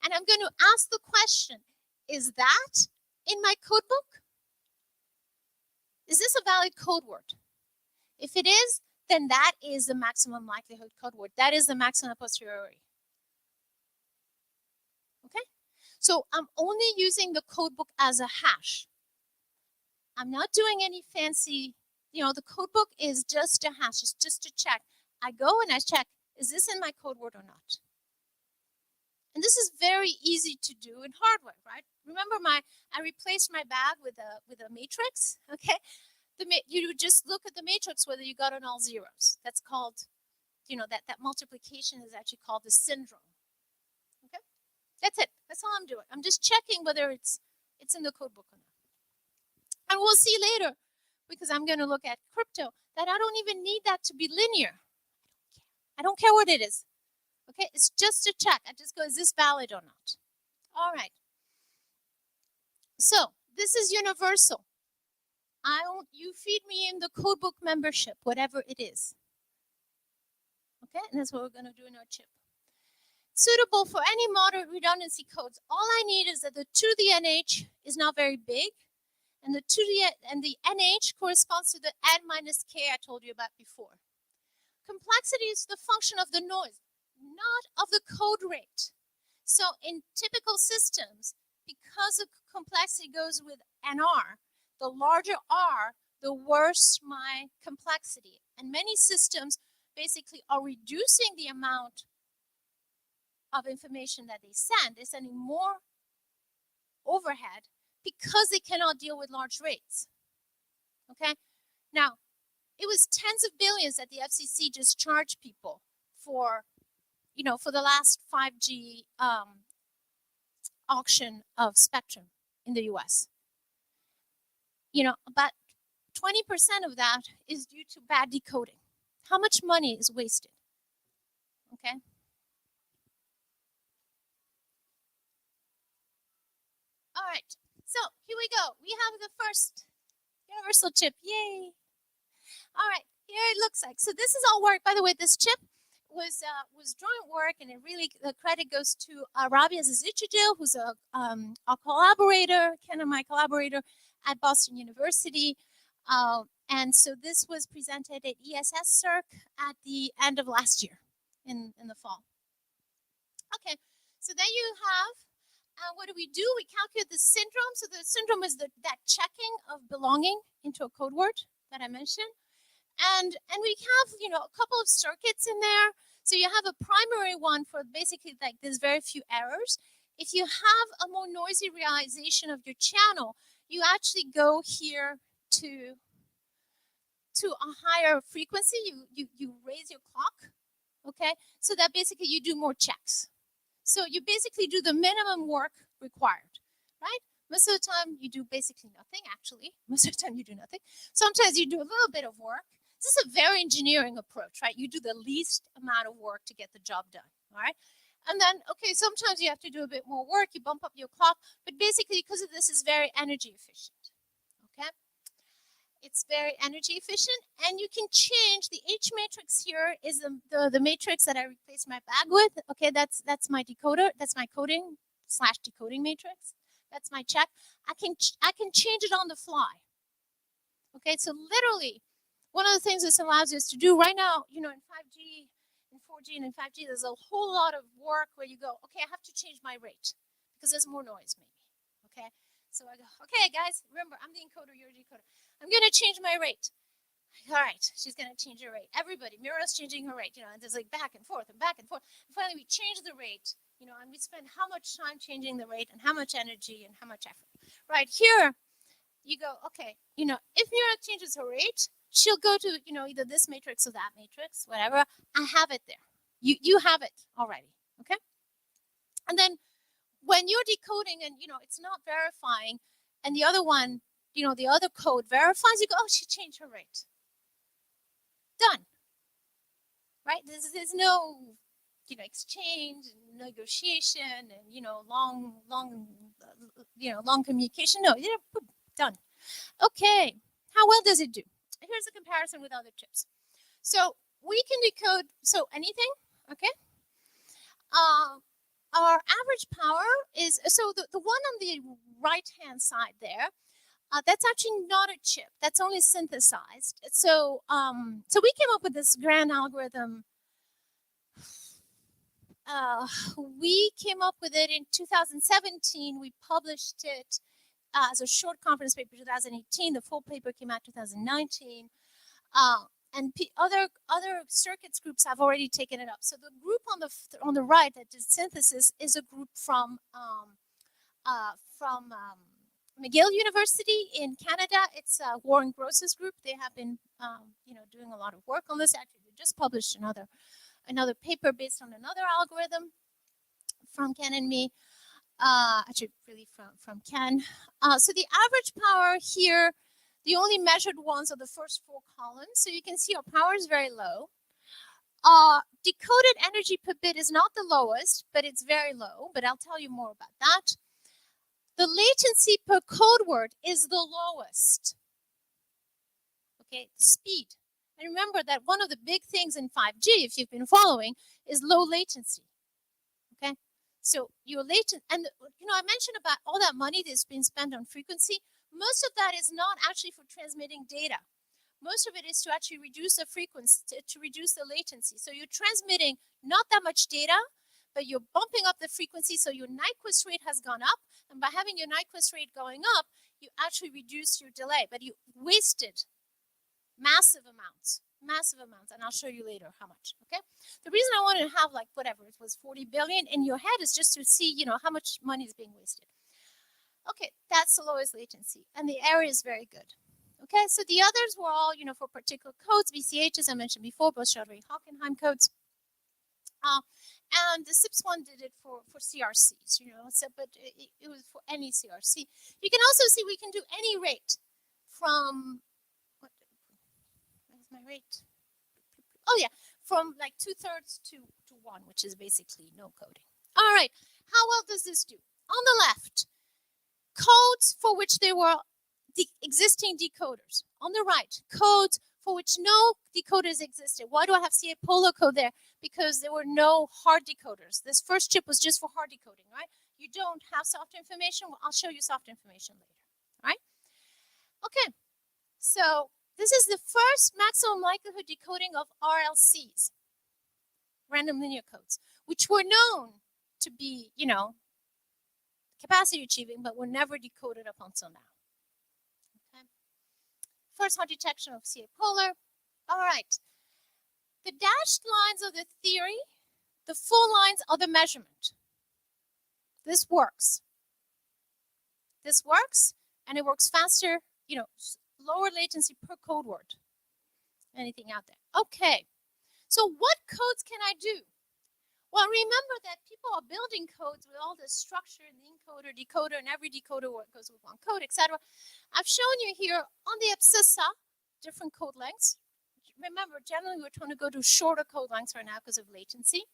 and I'm going to ask the question, is that in my code book? Is this a valid code word? If it is, then that is the maximum likelihood code word. That is the maximum a posteriori. Okay? So I'm only using the code book as a hash. I'm not doing any fancy, the code book is just a hash. It's just to check. I go and I check, is this in my code word or not? And this is very easy to do in hardware, right? Remember I replaced my bag with a matrix, okay? You just look at the matrix whether you got on all zeros. That's called, that multiplication is actually called the syndrome. Okay? That's it. That's all I'm doing. I'm just checking whether it's in the code book or not. And we'll see later, because I'm going to look at crypto, that I don't even need that to be linear. I don't care what it is. Okay? It's just a check. I just go, is this valid or not? All right. So this is universal. You feed me in the codebook membership, whatever it is. Okay, and that's what we're going to do in our chip. Suitable for any moderate redundancy codes. All I need is that the 2 to the NH is not very big, and the 2 to the NH corresponds to the N minus K I told you about before. Complexity is the function of the noise, not of the code rate. So in typical systems, because the complexity goes with NR, the larger R, the worse my complexity. And many systems basically are reducing the amount of information that they send. They're sending more overhead because they cannot deal with large rates. Okay? Now, it was tens of billions that the FCC just charged people for, for the last 5G auction of spectrum in the US. About 20% of that is due to bad decoding. How much money is wasted? Okay. All right. So here we go. We have the first universal chip. Yay. All right. Here it looks like. So this is all work. By the way, this chip was joint work, and it really, the credit goes to Rabia Zizichidil, who's a collaborator, kind of my collaborator at Boston University. And so this was presented at ESS Circ at the end of last year in the fall. Okay, so then you have, what do? We calculate the syndrome. So the syndrome is that checking of belonging into a code word that I mentioned. And we have, a couple of circuits in there. So you have a primary one for basically like there's very few errors. If you have a more noisy realization of your channel, you actually go here to a higher frequency. You raise your clock, okay? So that basically you do more checks. So you basically do the minimum work required, right? Most of the time you do basically nothing, actually. Most of the time you do nothing. Sometimes you do a little bit of work. This is a very engineering approach, right? You do the least amount of work to get the job done, all right? And then, okay, sometimes you have to do a bit more work. You bump up your clock. But basically, because of this, is very energy efficient, okay? It's very energy efficient. And you can change the H matrix here is the matrix that I replaced my bag with. Okay, that's my decoder. That's my coding/decoding matrix. That's my check. I can change it on the fly. Okay, so literally, one of the things this allows us to do right now, in 5G, in 4G, and in 5G, there's a whole lot of work where you go, okay, I have to change my rate because there's more noise, maybe. Okay, so I go, okay, guys, remember, I'm the encoder, you're the decoder. I'm going to change my rate. All right, she's going to change her rate. Everybody, Muriel's changing her rate, and there's like back and forth and back and forth. And finally, we change the rate, and we spend how much time changing the rate and how much energy and how much effort. Right here, you go, okay, if Muriel changes her rate, she'll go to, you know, either this matrix or that matrix, whatever. I have it there. You have it already, okay? And then when you're decoding and, you know, it's not verifying, and the other one, you know, the other code verifies, you go, oh, she changed her rate. Done. Right? There's no, you know, exchange, negotiation, and, you know, long communication. No, you know, done. Okay. How well does it do? Here's a comparison with other chips. So we can decode, so anything, okay? Our average power is, so the one on the right-hand side there, that's actually not a chip. That's only synthesized. So, so we came up with this grand algorithm. We came up with it in 2017. We published it as a short conference paper 2018. The full paper came out 2019. And other circuits groups have already taken it up. So the group on the right that did synthesis is a group from McGill University in Canada. It's Warren Gross's group. They have been you know, doing a lot of work on this. Actually, they just published another paper based on another algorithm from Ken and me. Actually, really from Ken. So the average power here, the only measured ones are the first 4 columns. So you can see our power is very low. Decoded energy per bit is not the lowest, but it's very low. But I'll tell you more about that. The latency per code word is the lowest. Okay, speed. And remember that one of the big things in 5G, if you've been following, is low latency. Okay, so your latent, and you know, I mentioned about all that money that's been spent on frequency. Most of that is not actually for transmitting data. Most of it is to actually reduce the frequency, to reduce the latency. So you're transmitting not that much data, but you're bumping up the frequency, so your Nyquist rate has gone up. And by having your Nyquist rate going up, you actually reduce your delay, but you wasted massive amounts, and I'll show you later how much, okay? The reason I wanted to have, like, whatever, it was 40 billion in your head is just to see, you know, how much money is being wasted. Okay, that's the lowest latency, and the area is very good. Okay, so the others were all, you know, for particular codes, BCH, as I mentioned before, both Chaudhary-Hockenheim codes. And the SIPS one did it for CRCs, you know, so, but it was for any CRC. You can also see we can do any rate from, what is my rate? Oh yeah, from like 2/3 to 1, which is basically no coding. All right, how well does this do? On the left, codes for which there were existing decoders. On the right, codes for which no decoders existed. Why do I have CA Polo code there? Because there were no hard decoders. This first chip was just for hard decoding, right? You don't have soft information. Well, I'll show you soft information later, right? Okay, so this is the first maximum likelihood decoding of RLCs, random linear codes, which were known to be, you know, capacity achieving, but were never decoded up until now. Okay. First hard detection of CA polar. All right. The dashed lines are the theory. The full lines are the measurement. This works. This works, and it works faster, you know, lower latency per code word. Anything out there. Okay. So what codes can I do? Well, remember that people are building codes with all this structure and the encoder, decoder, and every decoder goes with one code, etc. I've shown you here on the abscissa different code lengths. Remember, generally we're trying to go to shorter code lengths right now because of latency.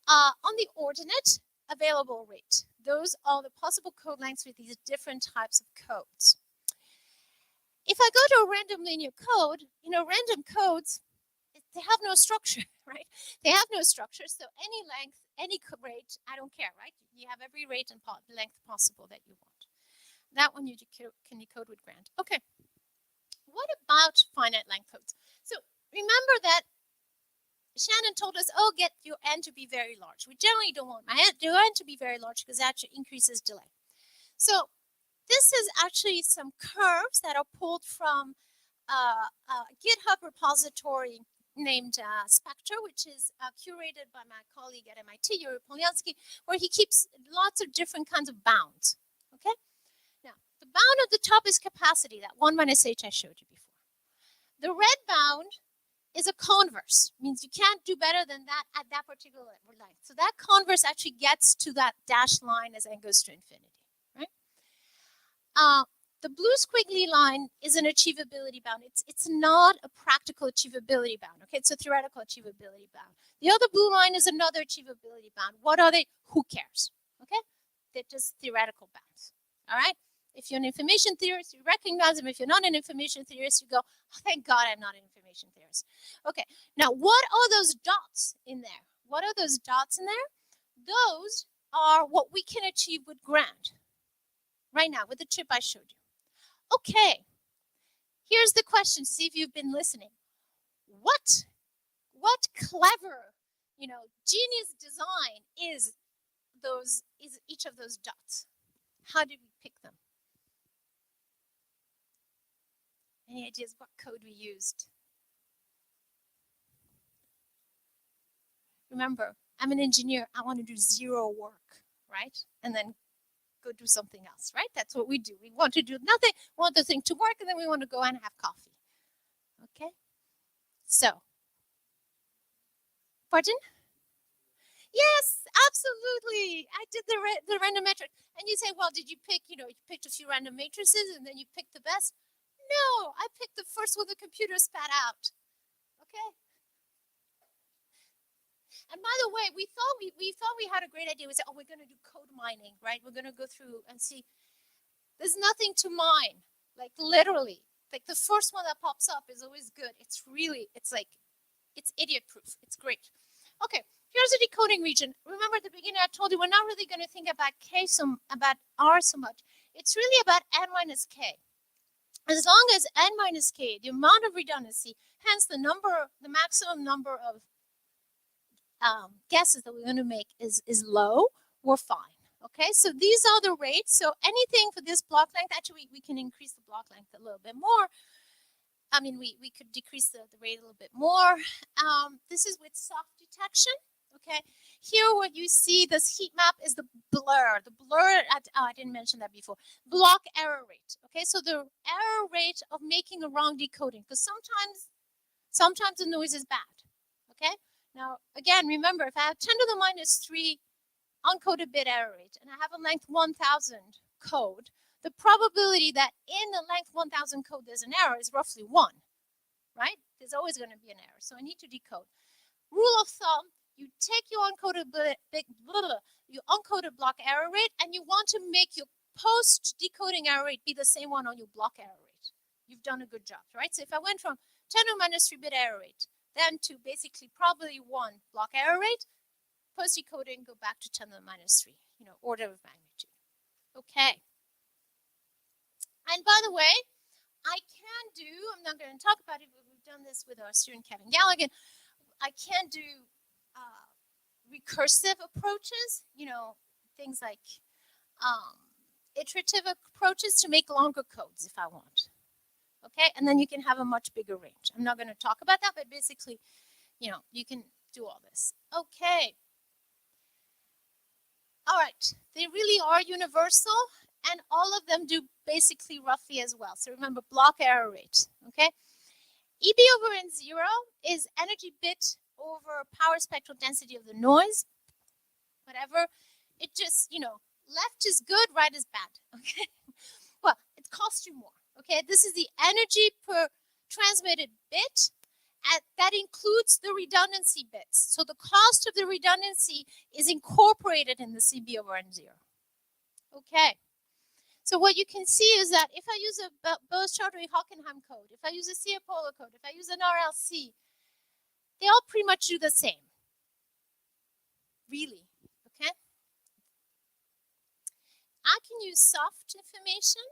On the ordinate, available rate. Those are the possible code lengths with these different types of codes. If I go to a random linear code, you know, random codes, they have no structure, right? They have no structure, so any length, any rate, I don't care, right? You have every rate and length possible that you want. That one you can decode with grand. Okay. What about finite length codes? So remember that Shannon told us, oh, get your n to be very large. We generally don't want my n to be very large because that increases delay. So this is actually some curves that are pulled from a GitHub repository named Spectre, which is curated by my colleague at MIT, Yuri Polyansky, where he keeps lots of different kinds of bounds. Okay? Now, the bound at the top is capacity, that 1 minus h I showed you before. The red bound is a converse, means you can't do better than that at that particular line. So that converse actually gets to that dashed line as n goes to infinity, right? The blue squiggly line is an achievability bound. It's not a practical achievability bound, okay? It's a theoretical achievability bound. The other blue line is another achievability bound. What are they? Who cares, okay? They're just theoretical bounds, all right? If you're an information theorist, you recognize them. If you're not an information theorist, you go, oh, thank God I'm not an information theorist. Okay, now what are those dots in there? What are those dots in there? Those are what we can achieve with Grand right now with the chip I showed you. Okay, here's the question, see if you've been listening. What clever, genius design is each of those dots? How did we pick them? Any ideas what code we used? Remember, I'm an engineer. I want to do zero work, right? And then go do something else, right? That's what we do. We want to do nothing, we want the thing to work, and then we want to go and have coffee. Okay? So, pardon? Yes, absolutely. I did the random matrix. And you say, well, did you pick, you picked a few random matrices and then you picked the best? No, I picked the first one the computer spat out. Okay? And by the way, we thought we had a great idea. We said, oh, we're going to do code mining, right? We're going to go through and see. There's nothing to mine, like literally. Like the first one that pops up is always good. It's idiot proof. It's great. Okay, here's a decoding region. Remember at the beginning I told you we're not really going to think about about R so much. It's really about n minus k. As long as n minus k, the amount of redundancy, hence the maximum number of guesses that we're going to make is low, we're fine. Okay, so these are the rates. So anything for this block length, actually we can increase the block length a little bit more. I mean, we could decrease the rate a little bit more. This is with soft detection. Okay, here what you see, this heat map is the blur. The blur, I didn't mention that before. Block error rate. Okay, so the error rate of making a wrong decoding, because sometimes the noise is bad. Okay, now again, remember, if I have 10 to the minus 3 uncoded bit error rate and I have a length 1000 code, the probability that in the length 1000 code there's an error is roughly 1, right? There's always going to be an error, so I need to decode. Rule of thumb, you take your uncoded block error rate and you want to make your post-decoding error rate be the same one on your block error rate. You've done a good job, right? So if I went from 10 to the minus 3 bit error rate, then to basically probably 1 block error rate, post-decoding, go back to 10 to the minus 3, order of magnitude. Okay. And by the way, I'm not going to talk about it, but we've done this with our student Kevin Galligan. I can do recursive approaches, things like iterative approaches to make longer codes if I want. Okay, and then you can have a much bigger range. I'm not going to talk about that, but basically, you can do all this. Okay. All right, they really are universal, and all of them do basically roughly as well. So remember, block error rate, okay? EB over N0 is energy bit over power spectral density of the noise, whatever. It just, left is good, right is bad, okay? Well, it costs you more, okay? This is the energy per transmitted bit. That includes the redundancy bits. So the cost of the redundancy is incorporated in the CB over N0. Okay. So what you can see is that if I use a Bose-Chaudhuri-Hockenheim code, if I use a Ciapolo code, if I use an RLC, they all pretty much do the same. Really. Okay. I can use soft information.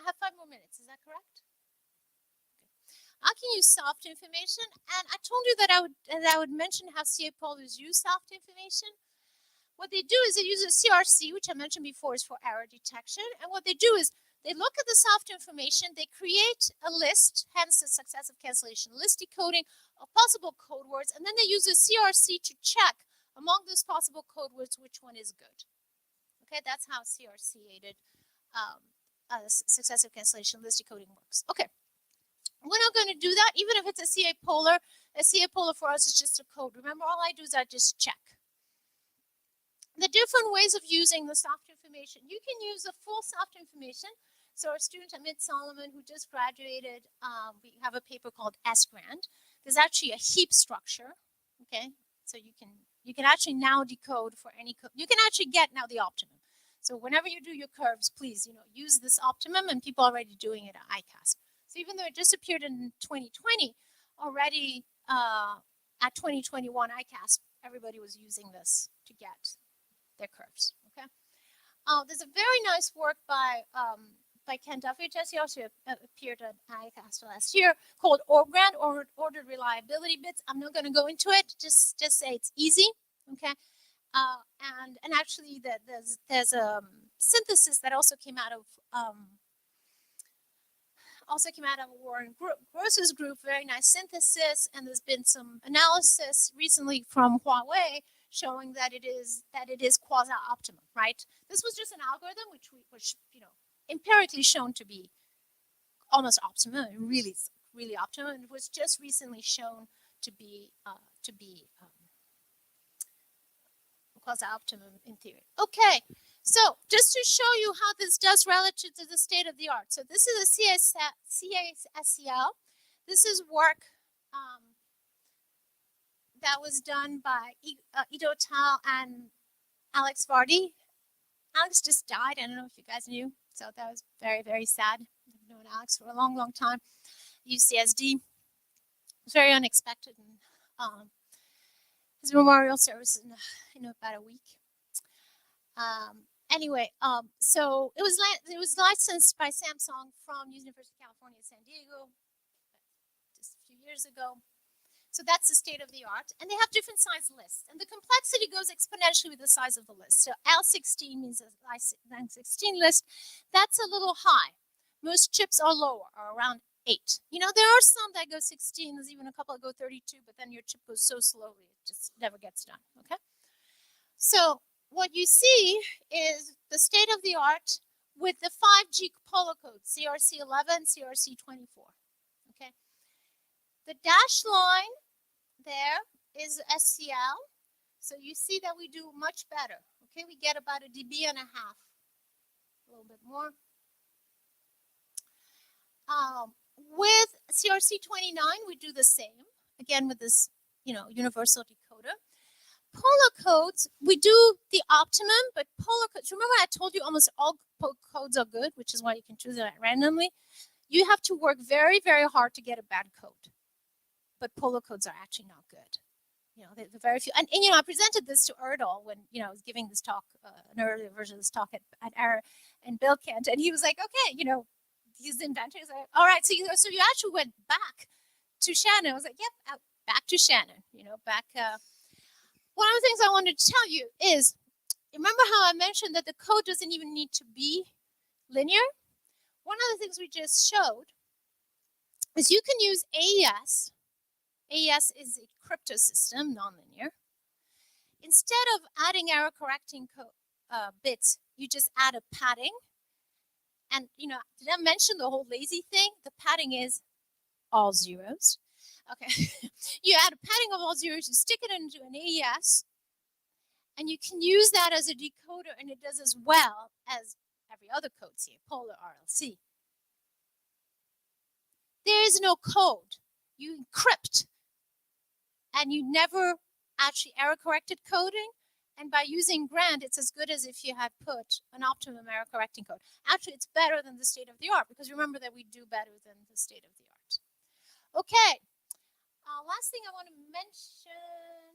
I have 5 more minutes. Is that correct? I can use soft information, and I told you that I would mention how Ciapolos use soft information. What they do is they use a CRC, which I mentioned before is for error detection, and what they do is they look at the soft information, they create a list, hence the successive cancellation list decoding of possible code words, and then they use a CRC to check among those possible code words which one is good. Okay, that's how CRC-aided successive cancellation list decoding works. Okay. We're not going to do that, even if it's a CA polar. A CA polar for us is just a code. Remember, all I do is I just check. The different ways of using the soft information. You can use the full soft information. So our student Amit Solomon, who just graduated, we have a paper called S-Grant. There's actually a heap structure, okay? So you can actually now decode for any code. You can actually get now the optimum. So whenever you do your curves, please, use this optimum, and people are already doing it at ICAST. So even though it just appeared in 2020, already at 2021 ICAST, everybody was using this to get their curves, okay? There's a very nice work by Ken Duffy. Jesse also appeared at ICAST last year, called ORGRAND, or Ordered Reliability Bits. I'm not going to go into it. Just say it's easy, okay? And actually, there's a synthesis that also came out of Warren Gross's group. Very nice synthesis, and there's been some analysis recently from Huawei showing that it is quasi-optimum, right? This was just an algorithm which empirically shown to be almost optimum, really optimum, and it was just recently shown to be quasi-optimum in theory. Okay, so just to show you how this does relative to the state of the art. So this is a CASCL. This is work that was done by Ido Tal and Alex Vardy. Alex just died. I don't know if you guys knew. So that was very, very sad. I've known Alex for a long, long time. UCSD. It was very unexpected. And his memorial service in about a week. Anyway, so it was licensed by Samsung from University of California, San Diego, just a few years ago. So that's the state of the art. And they have different size lists. And the complexity goes exponentially with the size of the list. So L16 means a L16 list. That's a little high. Most chips are lower, are around 8. There are some that go 16. There's even a couple that go 32, but then your chip goes so slowly, it just never gets done, okay? So what you see is the state of the art with the 5G polar codes, CRC11, CRC24, okay? The dashed line there is SCL. So you see that we do much better. Okay, we get about 1.5 dB, a little bit more. With CRC29, we do the same. Again, with this, universal decoder. Polar codes, we do the optimum, but polar codes, remember I told you almost all codes are good, which is why you can choose it randomly. You have to work very, very hard to get a bad code. But polar codes are actually not good. The very few. And I presented this to Erdal when, I was giving this talk, an earlier version of this talk at ARA and Bill Kent. And he was like, okay, he's the inventor. He's like, all right, so you actually went back to Shannon. I was like, yep, back to Shannon, back. One of the things I wanted to tell you is, remember how I mentioned that the code doesn't even need to be linear? One of the things we just showed is you can use AES. AES is a crypto system, nonlinear. Instead of adding error correcting bits, you just add a padding. And, did I mention the whole lazy thing? The padding is all zeros. Okay, you add a padding of all zeros, you stick it into an AES, and you can use that as a decoder, and it does as well as every other code, CA polar, RLC. There is no code. You encrypt, and you never actually error-corrected coding, and by using GRAND, it's as good as if you had put an optimum error-correcting code. Actually, it's better than the state of the art, because remember that we do better than the state of the art. Okay. Last thing I want to mention.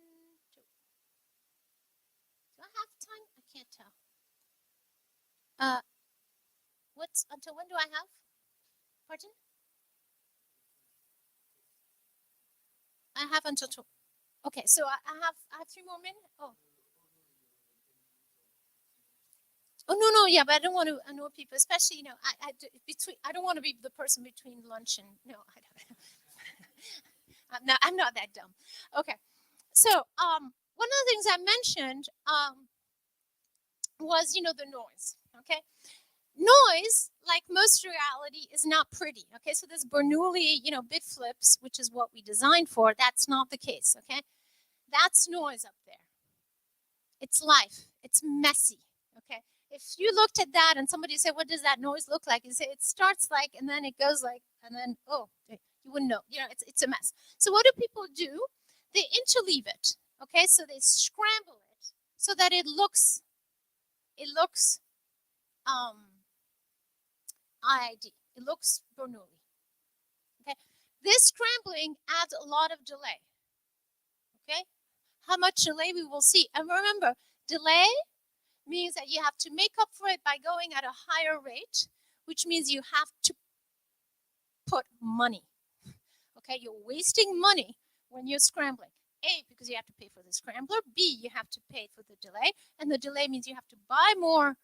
Do I have time? I can't tell. Until when do I have? Pardon? I have until okay, so I have 3 more minutes. Oh no, yeah, but I don't want to annoy people, especially I don't want to be the person between lunch and I don't. I'm not that dumb. Okay, so one of the things I mentioned was the noise. Okay, noise, like most reality, is not pretty. Okay, so this Bernoulli, bit flips, which is what we designed for, that's not the case. Okay, that's noise up there. It's life. It's messy. Okay, if you looked at that and somebody said, "What does that noise look like?" You say it starts like, and then it goes like, and then you wouldn't know. It's a mess. So what do people do? They interleave it. Okay, so they scramble it so that it looks IID. It looks Bernoulli. Okay, this scrambling adds a lot of delay. Okay, how much delay we will see. And remember, delay means that you have to make up for it by going at a higher rate, which means you have to put money. Okay, you're wasting money when you're scrambling. A, because you have to pay for the scrambler. B, you have to pay for the delay, and the delay means you have to buy more.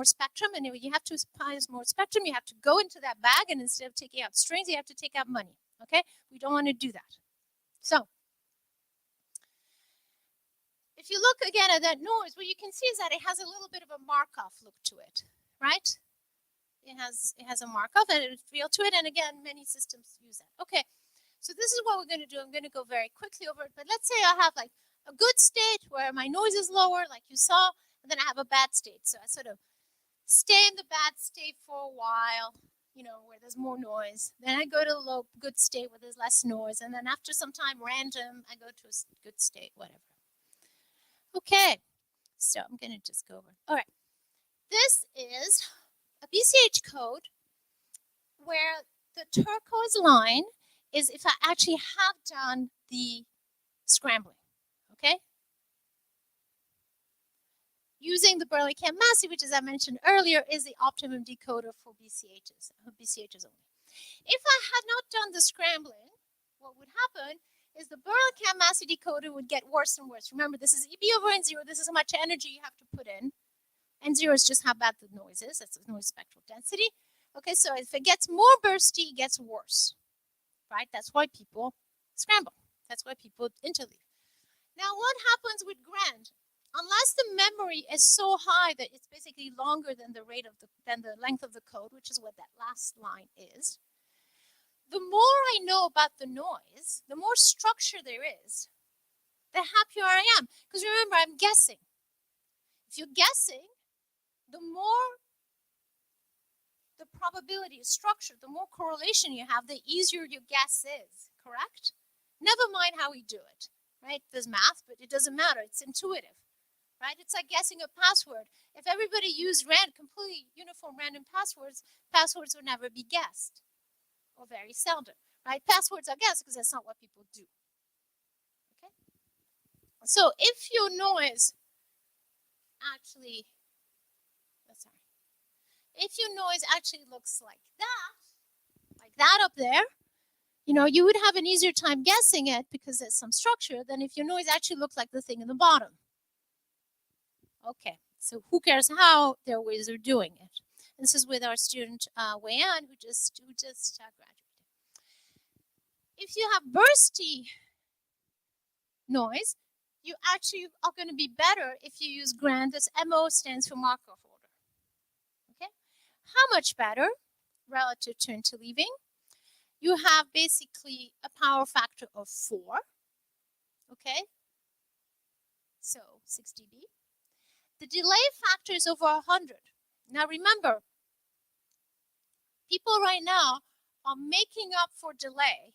Spectrum, and when you have to buy more spectrum, you have to go into that bag, and instead of taking out strings, you have to take out money. Okay, we don't want to do that. So, if you look again at that noise, what you can see is that it has a little bit of a Markov look to it, right? It has a Markov and a feel to it, and again, many systems use that. Okay, so this is what we're going to do. I'm going to go very quickly over it, but let's say I have like a good state where my noise is lower, like you saw, and then I have a bad state. So I sort of stay in the bad state for a while, where there's more noise. Then I go to a good state where there's less noise, and then after some time, random, I go to a good state, whatever. Okay, so I'm going to just go over. All right, this is a BCH code where the turquoise line is if I actually have done the scrambling, okay? Using the Berlekamp-Massey, which, as I mentioned earlier, is the optimum decoder for BCHs only. If I had not done the scrambling, what would happen is the Berlekamp-Massey decoder would get worse and worse. Remember, this is EB over N0. This is how much energy you have to put in. N0 is just how bad the noise is. That's the noise spectral density. Okay, so if it gets more bursty, it gets worse, right? That's why people scramble. That's why people interleave. Now, what happens with grand? Unless the memory is so high that it's basically longer than the length of the code, which is what that last line is, the more I know about the noise, the more structure there is, the happier I am. Because remember, I'm guessing. If you're guessing, the more the probability is structured, the more correlation you have, the easier your guess is, correct? Never mind how we do it, right? There's math, but it doesn't matter. It's intuitive, right? It's like guessing a password. If everybody used completely uniform random passwords, passwords would never be guessed, or very seldom, right? Passwords are guessed because that's not what people do, okay? So if your noise actually, if your noise actually looks like that up there, you would have an easier time guessing it because there's some structure than if your noise actually looked like the thing in the bottom. Okay, so who cares how their ways are doing it? This is with our student Wei An, who just graduated. If you have bursty noise, you actually are going to be better if you use grand. This MO stands for Markov order. Okay, how much better relative to interleaving? You have basically a power factor of 4. Okay, so 6 dB. The delay factor is over 100. Now remember, people right now are making up for delay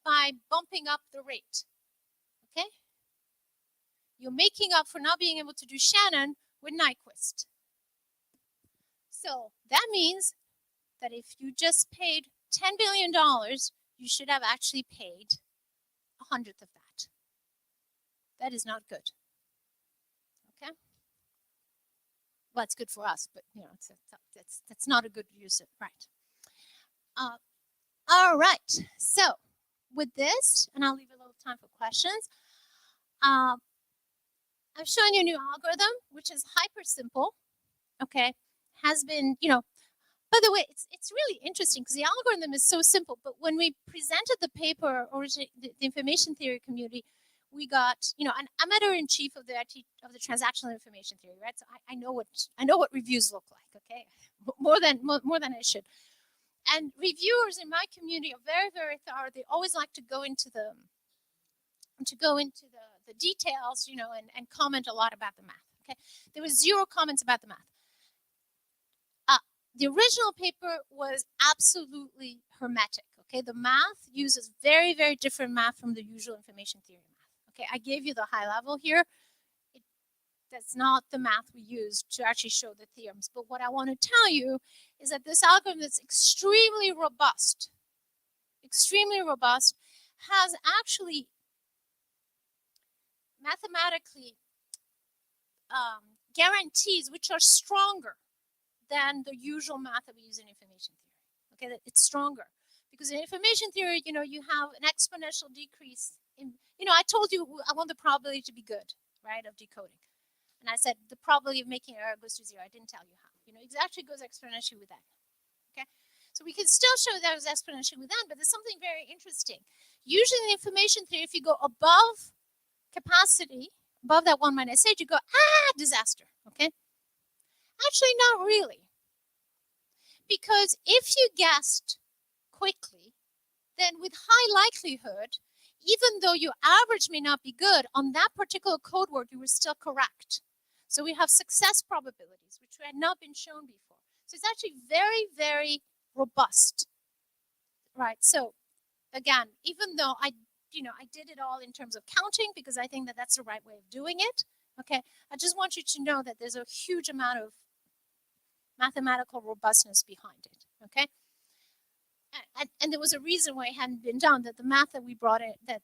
by bumping up the rate. Okay? You're making up for not being able to do Shannon with Nyquist. So that means that if you just paid $10 billion, you should have actually paid 100th of that. That is not good. Okay? Well, it's good for us, but that's not a good use of right. All right. So with this, and I'll leave a little time for questions. I'm showing you a new algorithm, which is hyper simple. Okay, has been, by the way, it's really interesting because the algorithm is so simple. But when we presented the paper, or the information theory community, we got, you know, and I'm editor-in-chief of the transactional information theory, right? So I know what reviews look like, okay? More than I should. And reviewers in my community are very, very thorough. They always like to go into the details, you know, and comment a lot about the math. Okay, there was 0 comments about the math. The original paper was absolutely hermetic. Okay, the math uses very, very different math from the usual information theory math. Okay, I gave you the high level here. That's not the math we use to actually show the theorems. But what I want to tell you is that this algorithm is extremely robust, has actually mathematically guarantees which are stronger than the usual math that we use in information theory. Okay, that it's stronger because in information theory, you know, you have an exponential decrease in, you know, I told you I want the probability to be good, right, of decoding. And I said the probability of making an error goes to 0. I didn't tell you how. You know, it actually goes exponentially with that. Okay, so we can still show that it was exponentially with that, but there's something very interesting. Usually in information theory, if you go above capacity, above that 1 minus 8, you go, disaster, okay? Actually, not really. Because if you guessed quickly, then with high likelihood, even though your average may not be good, on that particular code word, you were still correct. So we have success probabilities, which had not been shown before. So it's actually very, very robust, right? So again, even though I did it all in terms of counting because I think that that's the right way of doing it, okay? I just want you to know that there's a huge amount of mathematical robustness behind it, okay? And there was a reason why it hadn't been done, that the math that we brought in, and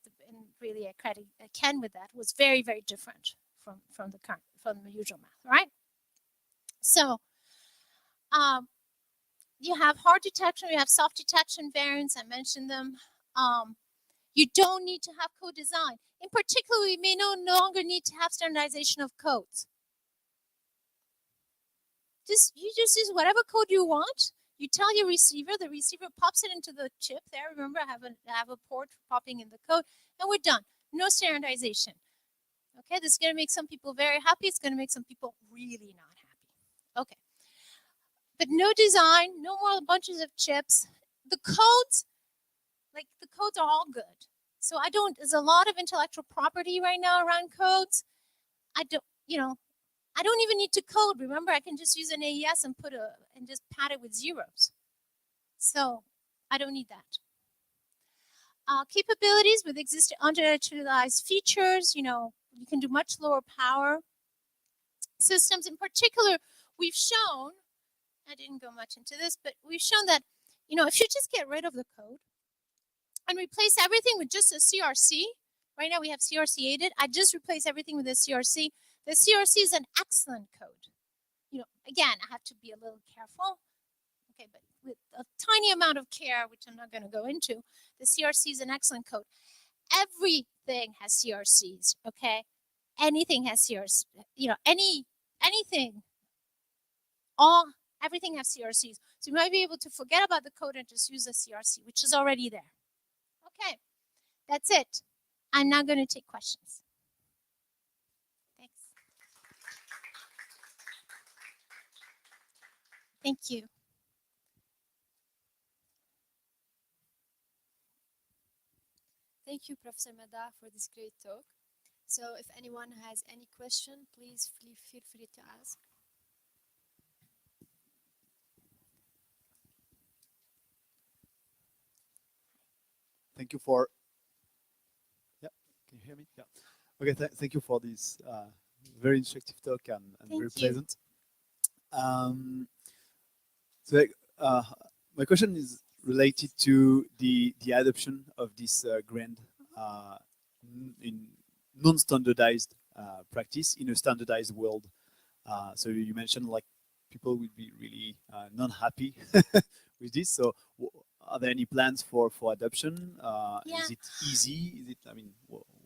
really I credit Ken with that, was very, very different from the usual math, all right? So you have hard detection, you have soft detection variants, I mentioned them. You don't need to have code design. In particular, we may no longer need to have standardization of codes. You just use whatever code you want. You tell your receiver, the receiver pops it into the chip there. Remember, I have a port popping in the code, and we're done. No standardization. Okay, this is going to make some people very happy. It's going to make some people really not happy. Okay. But no design, no more bunches of chips. The codes are all good. So there's a lot of intellectual property right now around codes. I don't even need to code. Remember, I can just use an AES and just pad it with zeros. So I don't need that. Capabilities with existing underutilized features, you know, you can do much lower power systems. In particular, we've shown, I didn't go much into this, but we've shown that, you know, if you just get rid of the code and replace everything with just a CRC, right now we have CRC aided, I just replace everything with a CRC. The CRC is an excellent code. You know, again, I have to be a little careful, okay, but with a tiny amount of care, which I'm not going to go into, the CRC is an excellent code. Everything has CRCs, okay? Anything has CRCs, you know, anything, everything has CRCs. So you might be able to forget about the code and just use a CRC, which is already there. Okay, that's it. I'm now going to take questions. Thanks. Thank you. Thank you, Professor Medard, for this great talk. So if anyone has any question, please feel free to ask. Thank you for, yeah, can you hear me? Yeah. Okay, thank you for this very instructive talk and very pleasant. So my question is related to the adoption of this grant in non-standardized practice in a standardized world. So you mentioned like people would be really not happy with this. So are there any plans for adoption? Yeah. Is it easy? Is it? I mean,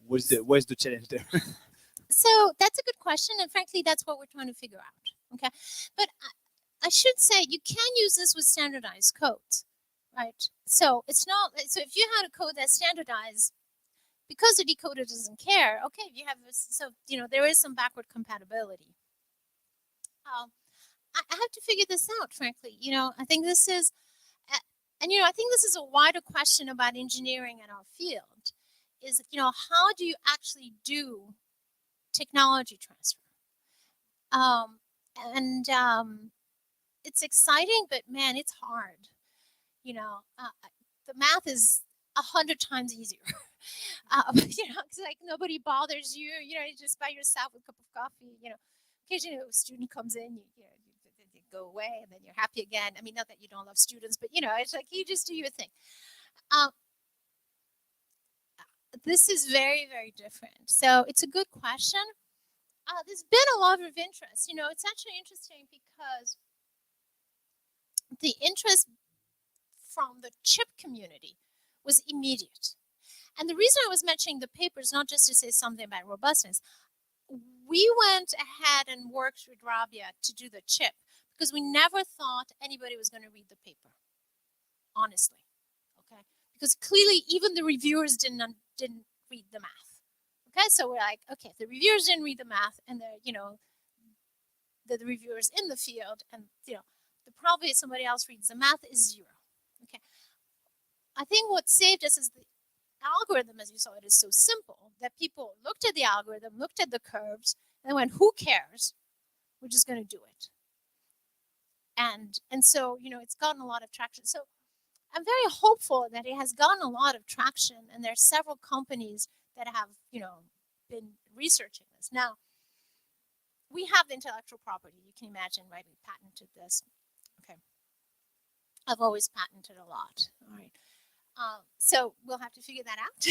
where's the challenge there? So that's a good question, and frankly, that's what we're trying to figure out. Okay, but I should say you can use this with standardized codes, right? So it's not. So if you had a code that's standardized, because the decoder doesn't care, okay, you have this, so there is some backward compatibility. I have to figure this out, frankly. I think this is, and I think this is a wider question about engineering in our field. Is how do you actually do technology transfer? It's exciting, but man, it's hard. The math is 100 times easier. It's like nobody bothers you. You're just by yourself with a cup of coffee. Occasionally a student comes in, they go away, and then you're happy again. I mean, not that you don't love students, but it's like you just do your thing. This is very, very different. So it's a good question. There's been a lot of interest. It's actually interesting because the interest from the chip community was immediate. And the reason I was mentioning the paper is not just to say something about robustness. We went ahead and worked with Rabia to do the chip because we never thought anybody was going to read the paper, honestly. Okay, because clearly even the reviewers didn't read the math. Okay, so we're like, okay, if the reviewers didn't read the math, and the reviewers in the field, and the probability somebody else reads the math is 0. Okay, I think what saved us is the algorithm, as you saw, it is so simple that people looked at the algorithm, looked at the curves, and went, who cares? We're just going to do it. And so, it's gotten a lot of traction. So I'm very hopeful that it has gotten a lot of traction, and there are several companies that have, been researching this. Now, we have the intellectual property. You can imagine, right? We patented this. Okay. I've always patented a lot. All right. So we'll have to figure that out.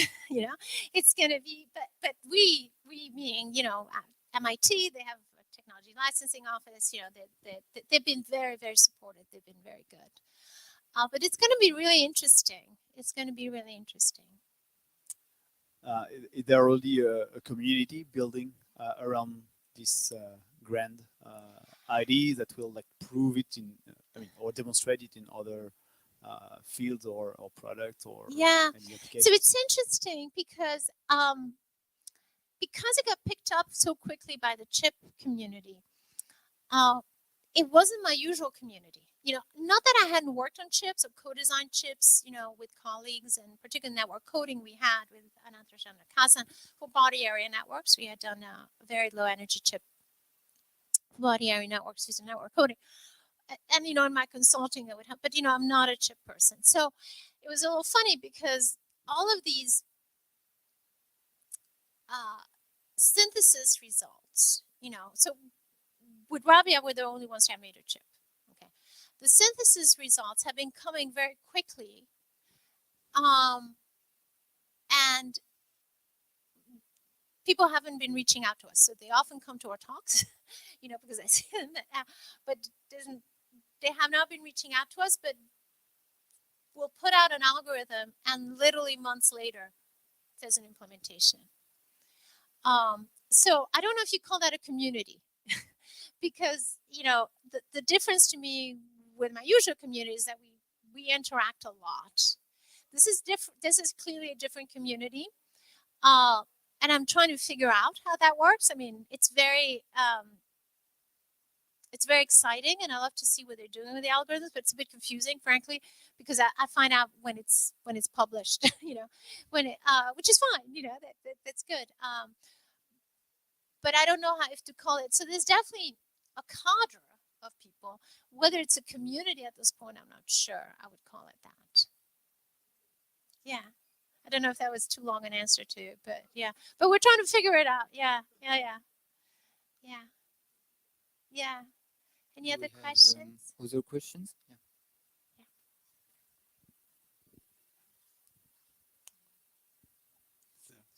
It's going to be, but we meaning, MIT, they have a technology licensing office. They've been very, very supportive. They've been very good. But it's going to be really interesting. It's going to be really interesting. Is there already a community building around this grand idea that will prove it in, or demonstrate it in other fields or products or yeah. any applications? So it's interesting because it got picked up so quickly by the chip community. It wasn't my usual community. Not that I hadn't worked on chips or co-designed chips, with colleagues, and particularly network coding we had with Anantarshan Kasan for body area networks. We had done a very low energy chip for body area networks using network coding. And, in my consulting, it would help. But, I'm not a chip person. So it was a little funny because all of these synthesis results, so with Rabia, we're the only ones who have made a chip. Okay. The synthesis results have been coming very quickly. And people haven't been reaching out to us. So they often come to our talks, because I see them. But they have not been reaching out to us, but we'll put out an algorithm, and literally months later, there's an implementation. So I don't know if you call that a community, because the difference to me with my usual community is that we interact a lot. This is different. This is clearly a different community, and I'm trying to figure out how that works. I mean, it's very exciting, and I love to see what they're doing with the algorithms, but it's a bit confusing, frankly, because I find out when it's published, when it, which is fine, that's good. But I don't know if to call it. So there's definitely a cadre of people. Whether it's a community at this point, I'm not sure. I would call it that. Yeah. I don't know if that was too long an answer to it, but yeah. But we're trying to figure it out. Yeah. Any other questions? Other questions? Yeah.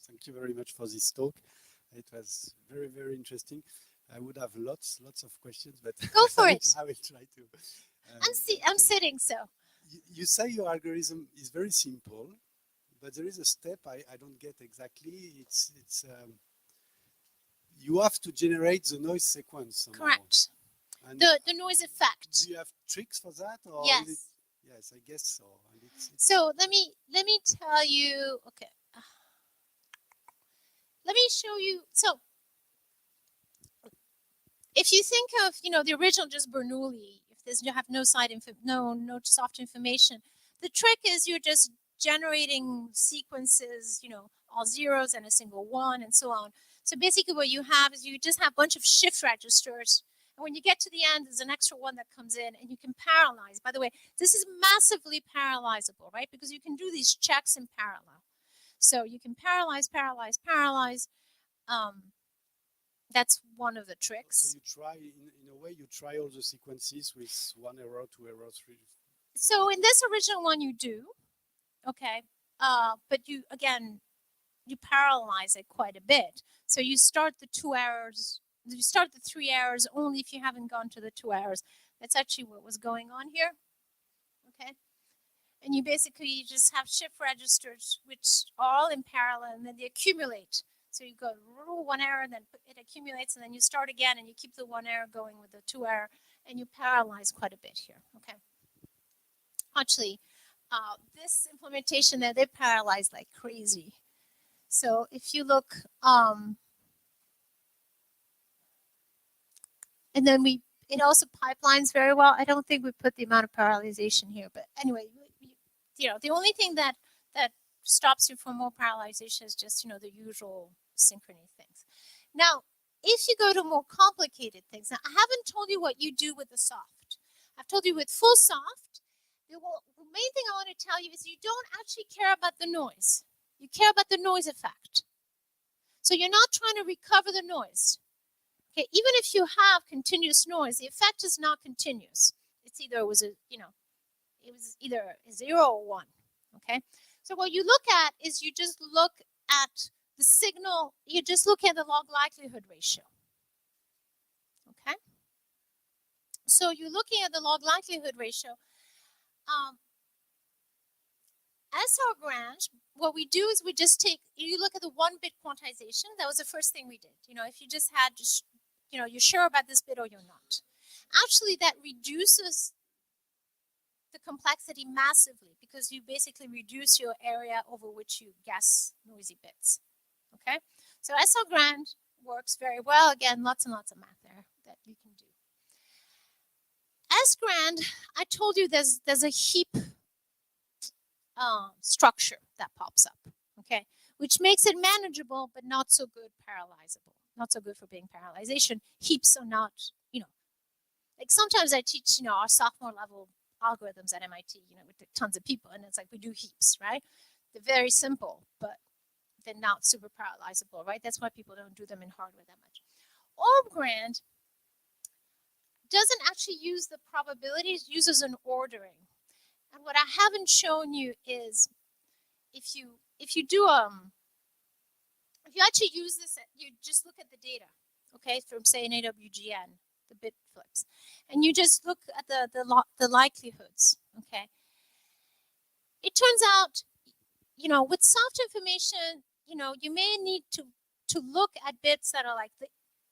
Thank you very much for this talk. It was very, very interesting. I would have lots of questions, but go for it. I will try to. I'm sitting, so. You say your algorithm is very simple, but there is a step I don't get exactly. It's you have to generate the noise sequence somehow. Correct. And the noise effect. Do you have tricks for that? Or Yes. Yes, I guess so. And so let me tell you. Okay. let me show you. So if you think of, the original just Bernoulli, if there's you have no no soft information, the trick is you're just generating sequences, all zeros and a single one and so on. So basically what you have is you just have a bunch of shift registers. And when you get to the end, there's an extra one that comes in and you can parallelize. By the way, this is massively parallelizable, right? Because you can do these checks in parallel. So you can parallelize. That's one of the tricks. So you try, in a way, you try all the sequences with 1 error, 2 errors, 3. So in this original one you do, okay, but you parallelize it quite a bit. So you start the 2 errors, you start the 3 errors only if you haven't gone to the 2 errors. That's actually what was going on here, okay? And you basically just have shift registers which are all in parallel and then they accumulate. So you go 1 error, then it accumulates, and then you start again, and you keep the 1 error going with the 2 error, and you parallelize quite a bit here. Okay. Actually, this implementation there, they parallelize like crazy. So if you look, and then it also pipelines very well. I don't think we put the amount of parallelization here, but anyway, the only thing that stops you from more parallelization is just, the usual synchrony things. Now, if you go to more complicated things, now I haven't told you what you do with the soft. I've told you with full soft, the main thing I want to tell you is you don't actually care about the noise. You care about the noise effect. So you're not trying to recover the noise. Okay, even if you have continuous noise, the effect is not continuous. It's either it was either a 0 or 1. Okay. So what you look at is you just look at the signal, you just look at the log likelihood ratio. Okay? So you're looking at the log likelihood ratio. SR Grange, what we do is we just you look at the 1-bit quantization. That was the first thing we did. If you just had, you're sure about this bit or you're not. Actually, that reduces the complexity massively because you basically reduce your area over which you guess noisy bits. Okay, so SL Grand works very well. Again, lots and lots of math there that you can do. S Grand, I told you there's a heap structure that pops up. Okay, which makes it manageable but not so good parallelizable. Not so good for being parallelization. Heaps are not, like sometimes I teach, our sophomore level algorithms at MIT, with tons of people, and it's like we do heaps, right? They're very simple, but they're not super parallelizable, right? That's why people don't do them in hardware that much. OrbGrand doesn't actually use the probabilities, uses an ordering. And what I haven't shown you is if you do if you actually use this, you just look at the data, okay, from say an AWGN, the bit flips, and you just look at the likelihoods, okay. It turns out, with soft information, you may need to look at bits that are like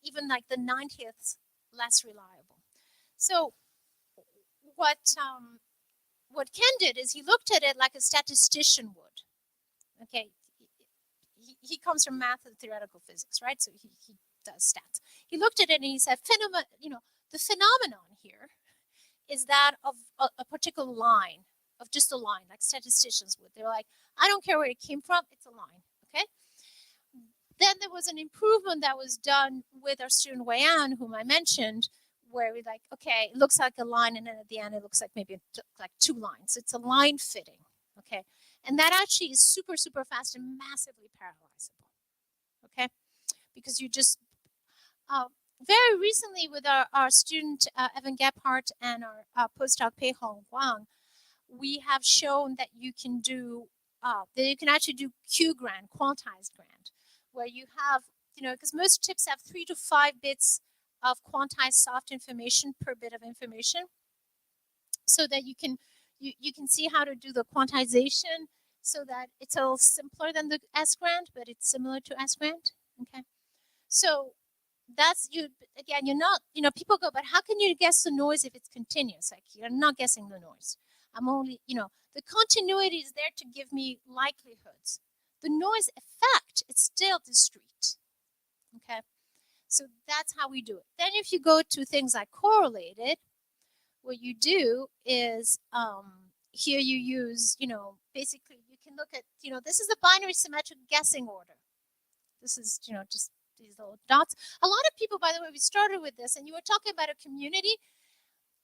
even like the 90th less reliable. So what Ken did is he looked at it like a statistician would. Okay, he comes from math and theoretical physics, right? So he does stats. He looked at it and he said, the phenomenon here is that of a particular line, of just a line, like statisticians would. They're like, I don't care where it came from, it's a line, okay? Then there was an improvement that was done with our student Wayan, whom I mentioned, where we like, okay, it looks like a line, and then at the end it looks like maybe like 2 lines. It's a line fitting, okay? And that actually is super, super fast and massively parallelizable, okay? Because you just, very recently with our student Evan Gephardt and our postdoc Pei Hong Wang, we have shown that you can do, that you can actually do Q-Grand, quantized Grand, where you have, because most chips have 3 to 5 bits of quantized soft information per bit of information, so that you can see how to do the quantization so that it's a little simpler than the S-Grand, but it's similar to S-Grand, okay? So that's, again, you're not, people go, but how can you guess the noise if it's continuous? Like, you're not guessing the noise. I'm only, the continuity is there to give me likelihoods. the noise effect is still discrete. Okay, so that's how we do it. Then if you go to things like correlated, what you do is here you use, basically you can look at, this is the binary symmetric guessing order. This is, just these little dots. A lot of people, by the way, we started with this, and you were talking about a community.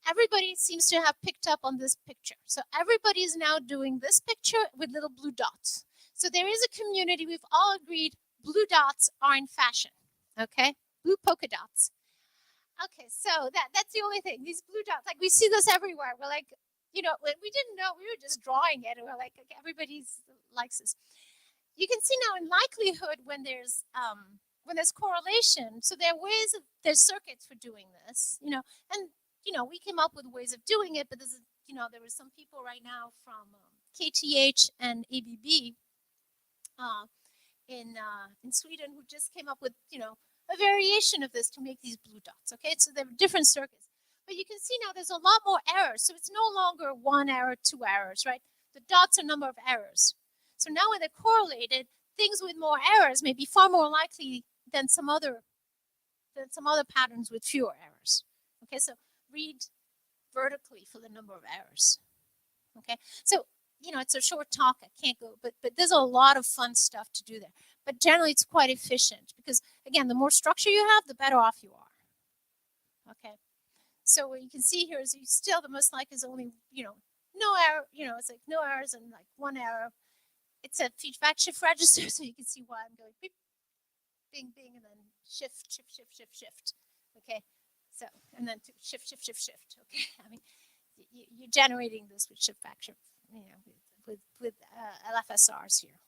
Everybody seems to have picked up on this picture. So everybody is now doing this picture with little blue dots. So there is a community. We've all agreed blue dots are in fashion. Okay, blue polka dots. Okay, so that's the only thing. These blue dots, like we see this everywhere. We're like, when we didn't know, we were just drawing it. And we're like, okay, everybody likes this. You can see now in likelihood when there's correlation. So there are ways there's circuits for doing this, and we came up with ways of doing it. But this is, there were some people right now from KTH and ABB in Sweden who just came up with, a variation of this to make these blue dots. Okay, so there are different circuits. But you can see now there's a lot more errors. So it's no longer 1 error, 2 errors, right? The dots are number of errors. So now when they're correlated, things with more errors may be far more likely than some other patterns with fewer errors. Okay, so read vertically for the number of errors. Okay, so it's a short talk. I can't go, but there's a lot of fun stuff to do there. But generally, it's quite efficient because, again, the more structure you have, the better off you are. Okay, so what you can see here is you still the most likely is only no error. It's like no errors and like 1 error. It's a feedback shift register, so you can see why I'm going beep, bing, bing, and then shift, shift, shift, shift, shift. Okay, so and then shift, shift, shift, shift. Okay, I mean you're generating this with shift back shift, with LFSRs here.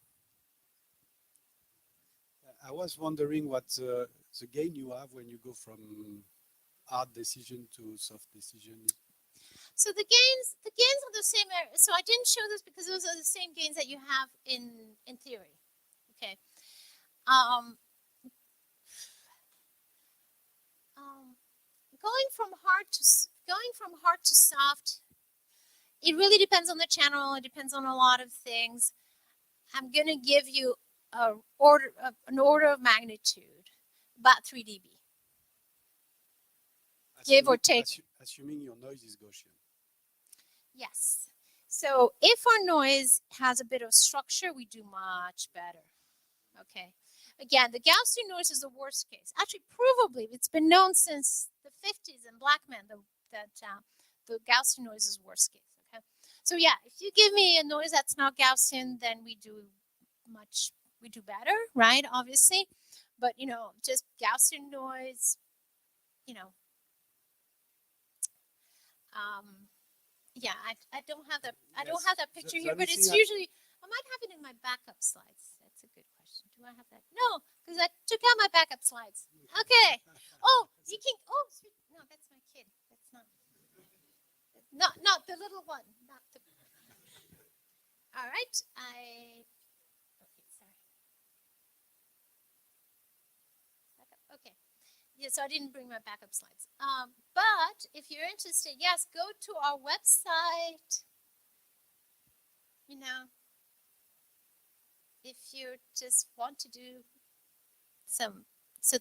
I was wondering what the gain you have when you go from hard decision to soft decision. So the gains are the same. So I didn't show this because those are the same gains that you have in theory. Okay. Going from hard to soft, it really depends on the channel. It depends on a lot of things. I'm going to give you an order of magnitude, about 3 dB. Give or take. Assuming your noise is Gaussian. Yes. So if our noise has a bit of structure, we do much better. Okay. Again, the Gaussian noise is the worst case. Actually, provably, it's been known since the 50s in black men that the Gaussian noise is worst case. Okay. So yeah, if you give me a noise that's not Gaussian, then we do better, right? Obviously, but just Gaussian noise, yeah, I don't have that picture here, but it's usually I might have it in my backup slides. That's a good question. Do I have that? No, because I took out my backup slides. Okay. Oh, you can. Oh, no, that's my kid. That's not the little one. Not the. All right. Okay. Sorry. Backup. Okay. Yeah, so I didn't bring my backup slides. But if you're interested, yes, go to our website. If you just want to do some, so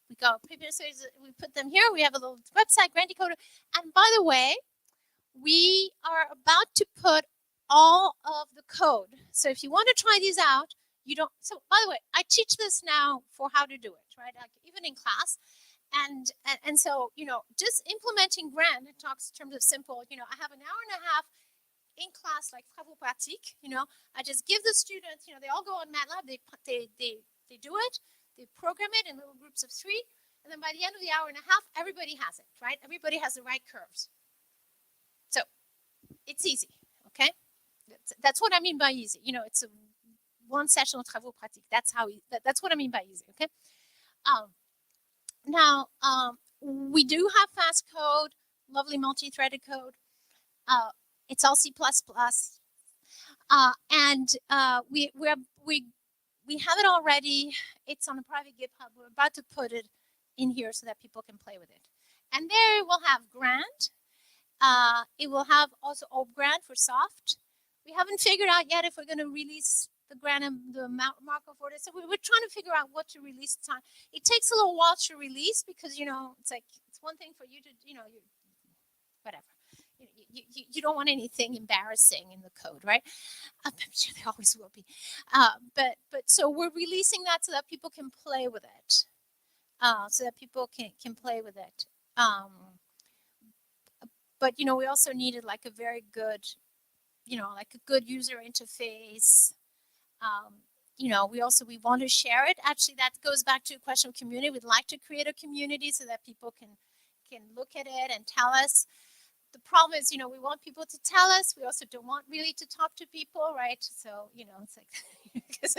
we got previous, we put them here. We have a little website, Grand Decoder. And by the way, we are about to put all of the code. So if you want to try these out, so by the way, I teach this now for how to do it, right? Like even in class. And so, just implementing Grand, it talks in terms of simple, I have an hour and a half in class, like travaux pratiques, I just give the students, they all go on MATLAB, they do it, they program it in little groups of 3, and then by the end of the hour and a half, everybody has it, right? Everybody has the right curves. So, it's easy, okay? That's what I mean by easy. It's a one session of travaux pratiques. That's what I mean by easy, okay? Now, we do have fast code, lovely multi-threaded code. It's all C++, and we have it already. It's on a private GitHub. We're about to put it in here so that people can play with it. And there we'll have Grand. It will have also Grand for soft. We haven't figured out yet if we're going to release the Markov order. So we're trying to figure out what to release time. It takes a little while to release because, you know, it's like, it's one thing for you to, you know, whatever. You don't want anything embarrassing in the code, right? I'm sure there always will be. But so we're releasing that so that people can play with it. So that people can play with it. But, you know, we also needed like a very good, you know, like a good user interface. You know, we want to share it. Actually, that goes back to a question of community. We'd like to create a community so that people can look at it and tell us. The problem is, you know, we want people to tell us. We also don't want really to talk to people, right? So, you know, it's like, because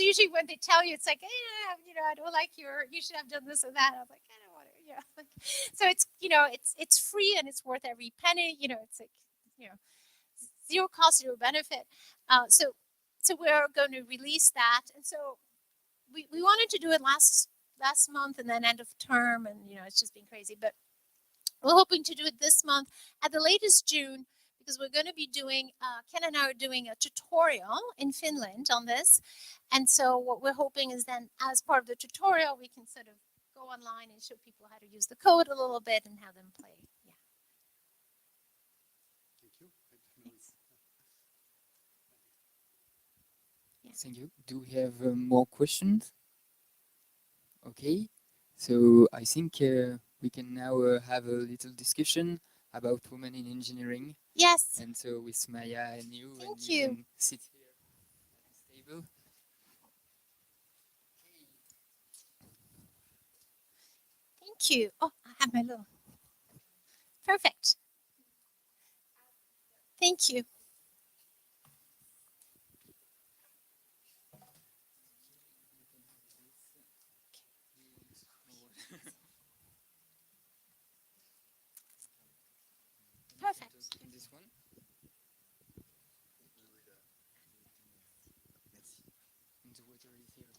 usually when they tell you, it's like, hey, you know, I don't like you should have done this or that. I was like, I don't want to, you know. Like, so it's, you know, it's free and it's worth every penny. You know, it's like, you know, zero cost, zero benefit. So we're going to release that. And so we wanted to do it last month and then end of term. And, you know, it's just been crazy. But we're hoping to do it this month at the latest June, because we're going to be doing, Ken and I are doing a tutorial in Finland on this. And so what we're hoping is then as part of the tutorial, we can sort of go online and show people how to use the code a little bit and have them play. Yeah. Thank you. Thanks. Thank you. Do we have more questions? Okay, so I think we can now have a little discussion about women in engineering. Yes. And so with Maya and you, Thank you you. can sit here at this table. Thank you. Oh, I have my little. Perfect. Thank you. Perfect. In this one. And the water is here.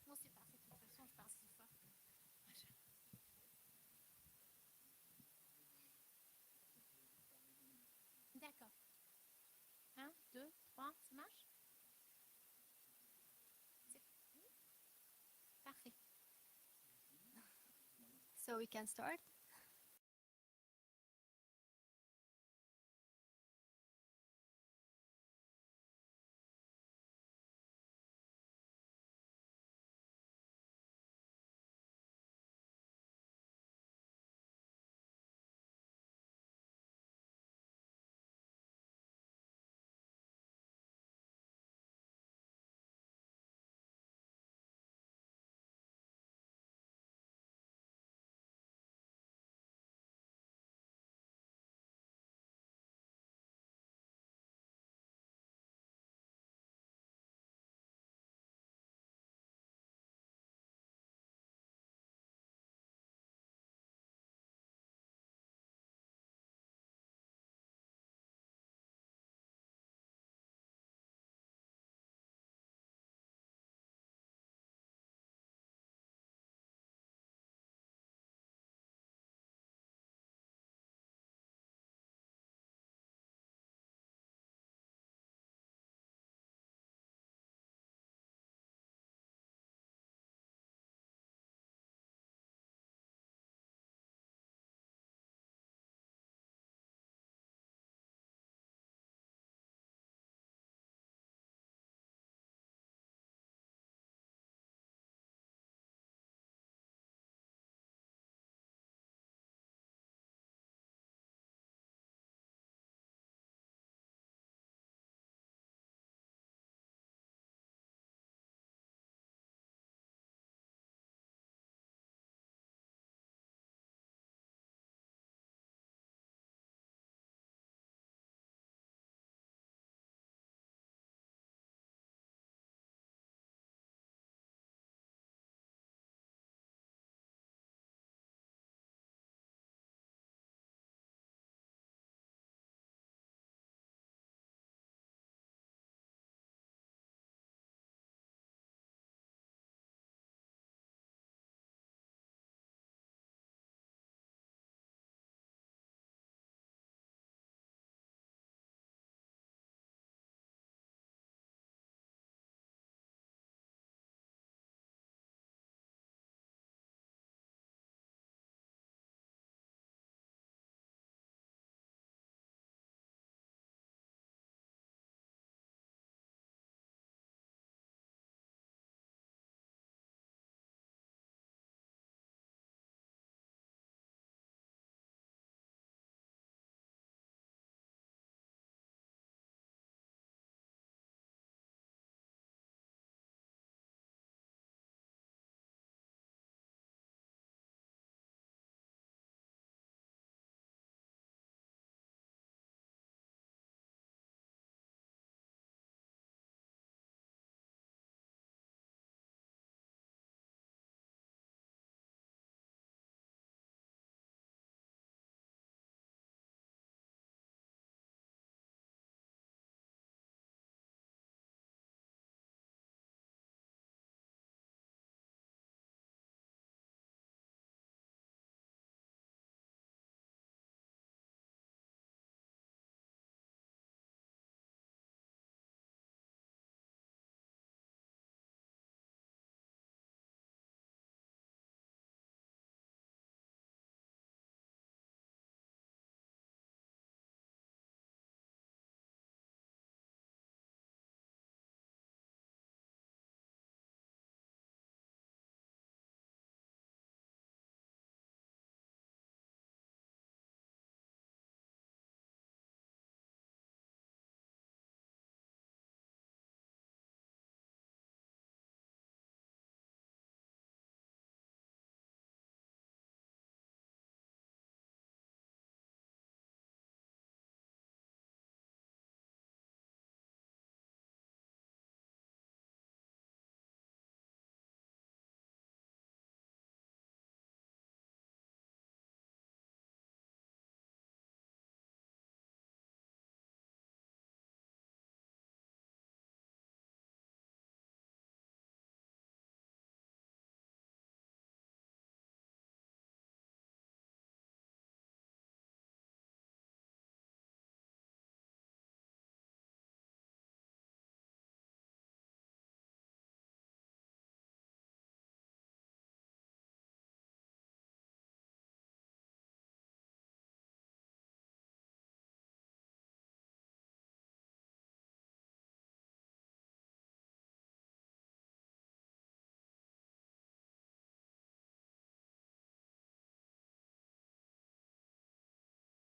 Non, c'est parfait. De toute façon, je parle 6 fois. D'accord. 1, 2, 3, ça marche? Parfait. So we can start.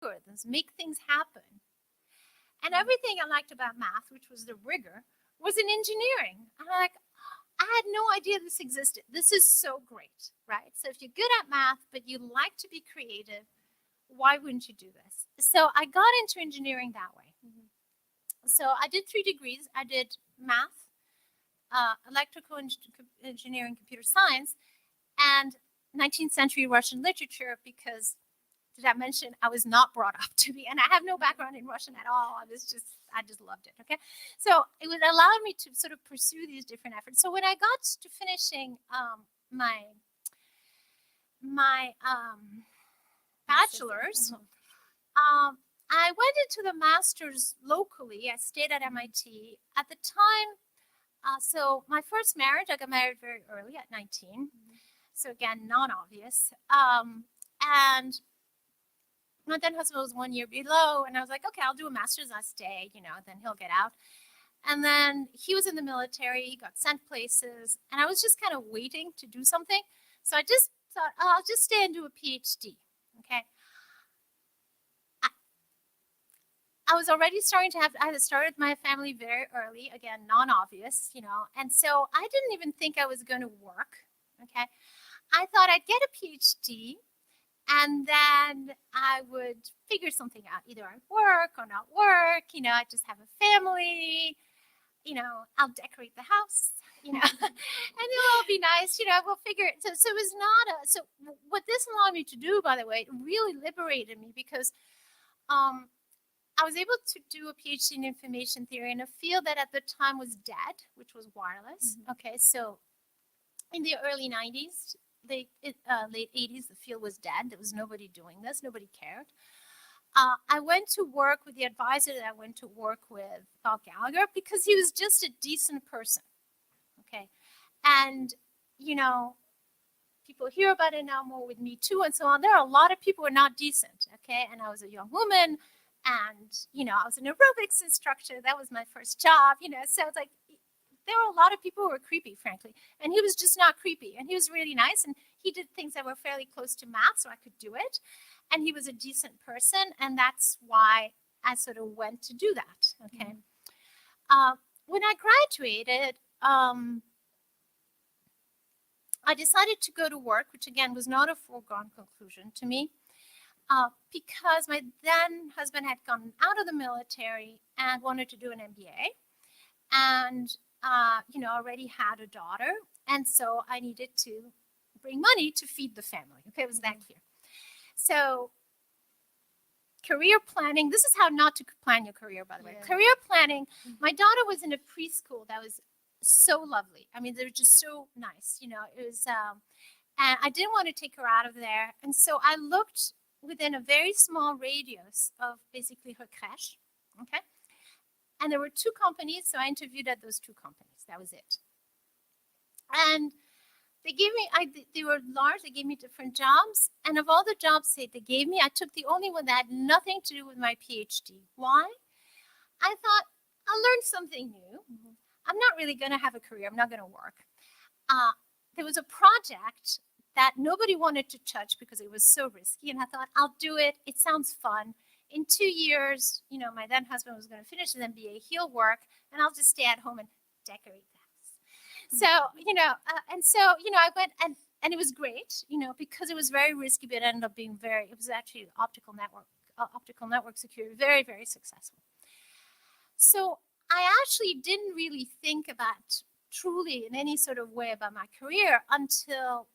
algorithms, make things happen. And everything I liked about math, which was the rigor, was in engineering. And I'm like, I had no idea this existed. This is so great, right? So if you're good at math, but you like to be creative, why wouldn't you do this? So I got into engineering that way. So I did 3 degrees. I did math, electrical engineering, computer science, and 19th century Russian literature, because, did I mention, I was not brought up to be, and I have no background in Russian at all. I just loved it, okay? So it would allow me to sort of pursue these different efforts. So when I got to finishing my bachelor's, I went into the master's locally. I stayed at MIT. At the time, so my first marriage, I got married very early at 19. So again, non-obvious. And my then husband was 1 year below, and I was like, okay, I'll do a master's, I'll stay, then he'll get out. And then he was in the military, he got sent places, and I was just kind of waiting to do something. So I just thought, oh, I'll just stay and do a PhD, okay? I was already I had started my family very early, again, non-obvious, and so I didn't even think I was going to work, okay? I thought I'd get a PhD, and then I would figure something out. Either I'd work or not work, I'd just have a family, I'll decorate the house, and it'll all be nice, we'll figure it. So it was not so what this allowed me to do, by the way, it really liberated me, because I was able to do a PhD in information theory in a field that at the time was dead, which was wireless. Okay, so in the early 90s, late 80s, the field was dead. There was nobody doing this. Nobody cared. I went to work with the advisor that I went to work with, Bob Gallagher, because he was just a decent person. Okay, and people hear about it now more with Me Too and so on. There are a lot of people who are not decent. Okay, and I was a young woman. And, I was an aerobics instructor. That was my first job, so it's like, there were a lot of people who were creepy, frankly. And he was just not creepy. And he was really nice. And he did things that were fairly close to math, so I could do it. And he was a decent person. And that's why I sort of went to do that, okay? When I graduated, I decided to go to work, which, again, was not a foregone conclusion to me. Because my then husband had gone out of the military and wanted to do an MBA, and already had a daughter, and so I needed to bring money to feed the family. Okay, it was that clear. So career planning. This is how not to plan your career, by the way. Career planning. My daughter was in a preschool that was so lovely. I mean, they were just so nice. It was, and I didn't want to take her out of there, and so I looked within a very small radius of basically her crèche, okay? And there were 2 companies, so I interviewed at those 2 companies. That was it. And they gave me, they were large, they gave me different jobs, and of all the jobs they gave me, I took the only one that had nothing to do with my PhD. Why? I thought, I'll learn something new. I'm not really going to have a career. I'm not going to work. There was a project that nobody wanted to touch because it was so risky. And I thought, I'll do it. It sounds fun. In 2 years, my then husband was going to finish his MBA. He'll work, and I'll just stay at home and decorate the house. So, I went, and it was great, because it was very risky, but it ended up being it was actually optical network security, very, very successful. So I actually didn't really think about truly in any sort of way about my career until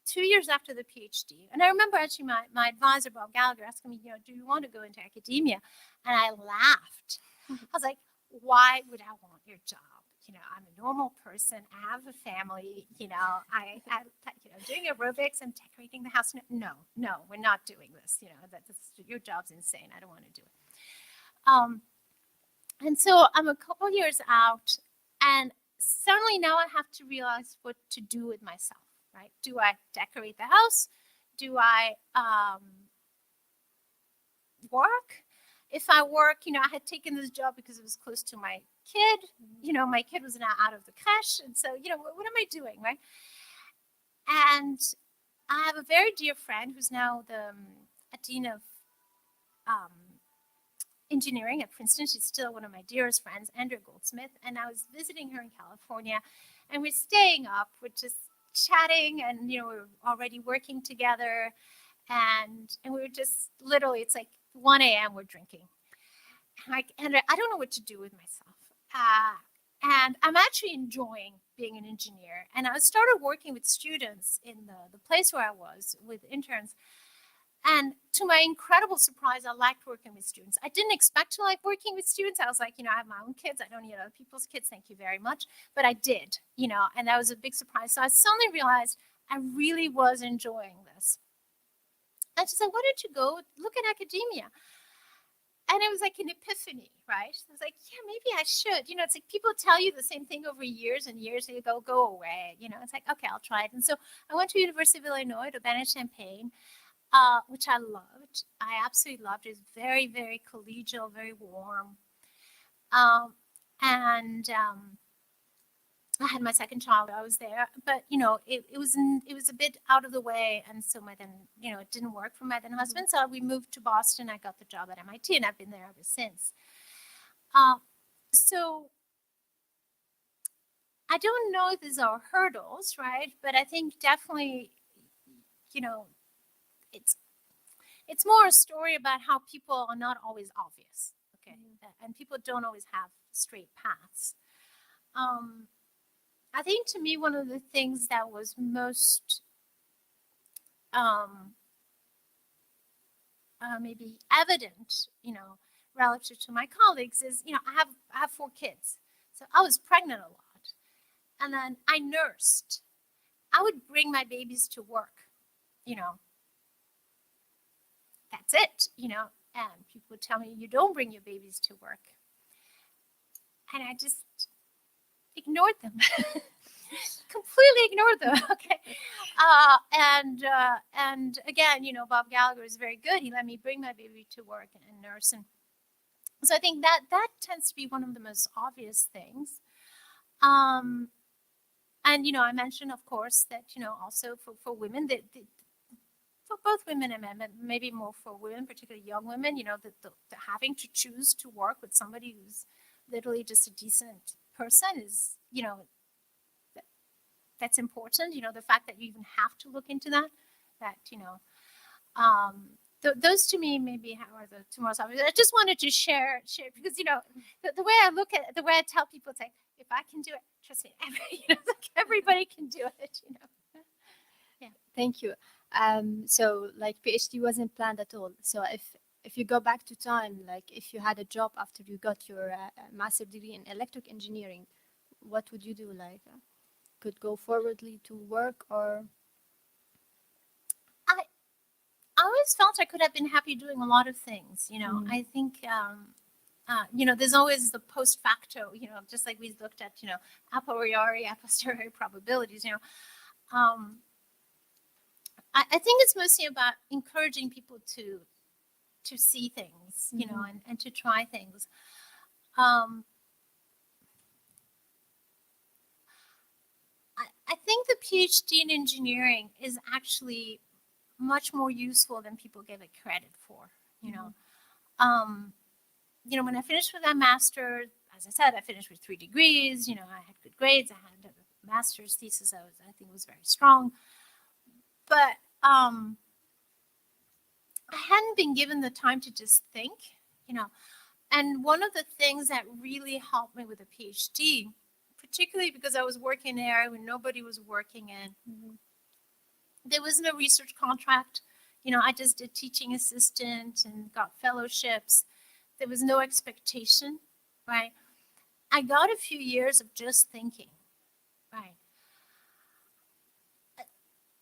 2 years after the PhD. And I remember actually my advisor, Bob Gallagher, asking me, do you want to go into academia? And I laughed. I was like, why would I want your job? I'm a normal person. I have a family. I doing aerobics and decorating the house. No, we're not doing this. Your job's insane. I don't want to do it. And so I'm a couple years out, and suddenly now I have to realize what to do with myself. Right? Do I decorate the house? Do I work? If I work, I had taken this job because it was close to my kid. My kid was now out of the crèche. And so, what am I doing, right? And I have a very dear friend who's now the dean of engineering at Princeton. She's still one of my dearest friends, Andrea Goldsmith. And I was visiting her in California, and we're staying up, we're just chatting, and you know, we're already working together, and we were just literally, it's like 1 a.m. we're drinking. And I don't know what to do with myself. And I'm actually enjoying being an engineer. And I started working with students in the place where I was with interns. And to my incredible surprise, I liked working with students. I didn't expect to like working with students. I was like, you know, I have my own kids. I don't need other people's kids. Thank you very much. But I did, you know, and that was a big surprise. So I suddenly realized I really was enjoying this. And she said, why don't you go look at academia? And it was like an epiphany, right? I was like, yeah, maybe I should. You know, it's like people tell you the same thing over years and years, and you go away. You know, it's like, okay, I'll try it. And so I went to University of Illinois, Urbana-Champaign, which I loved. I absolutely loved it. It was very, very collegial, very warm. I had my second child. I was there, but you know, it was a bit out of the way, and so my then, you know, it didn't work for my then husband. So we moved to Boston. I got the job at MIT, and I've been there ever since. So I don't know if these are hurdles, right? But I think definitely, you know, it's more a story about how people are not always obvious, okay, and people don't always have straight paths. I think to me, one of the things that was most maybe evident, you know, relative to my colleagues is, you know, I have 4 kids. So I was pregnant a lot. And then I nursed. I would bring my babies to work, you know. That's it, you know. And people would tell me, you don't bring your babies to work. And I just ignored them. Completely ignored them. Okay. And again, you know, Bob Gallagher is very good. He let me bring my baby to work and nurse. And so I think that tends to be one of the most obvious things. And, you know, I mentioned, of course, that, you know, also for women, for both women and men, but maybe more for women, particularly young women, you know, the having to choose to work with somebody who's literally just a decent person is, you know, that's important. You know, the fact that you even have to look into that, you know, those to me maybe are the two most obvious. I just wanted to share because, you know, the way I look at it, the way I tell people, it's like, if I can do it, trust me, you know, like everybody can do it, you know. Yeah, thank you. So like PhD wasn't planned at all. So if you go back to time, like if you had a job after you got your master degree in electric engineering, what would you do? Like, could go forwardly to work, or? I always felt I could have been happy doing a lot of things. You know, I think. You know, there's always the post facto, you know, just like we looked at, you know, a priori, a posteriori probabilities, you know. I think it's mostly about encouraging people to see things, you know, and to try things. I think the PhD in engineering is actually much more useful than people give it credit for, you know. You know, when I finished with that master, as I said, I finished with 3 degrees. You know, I had good grades. I had a master's thesis I think was very strong. But I hadn't been given the time to just think, you know. And one of the things that really helped me with a PhD, particularly because I was working in an area where nobody was working in, there was no research contract. You know, I just did teaching assistant and got fellowships. There was no expectation, right? I got a few years of just thinking, right?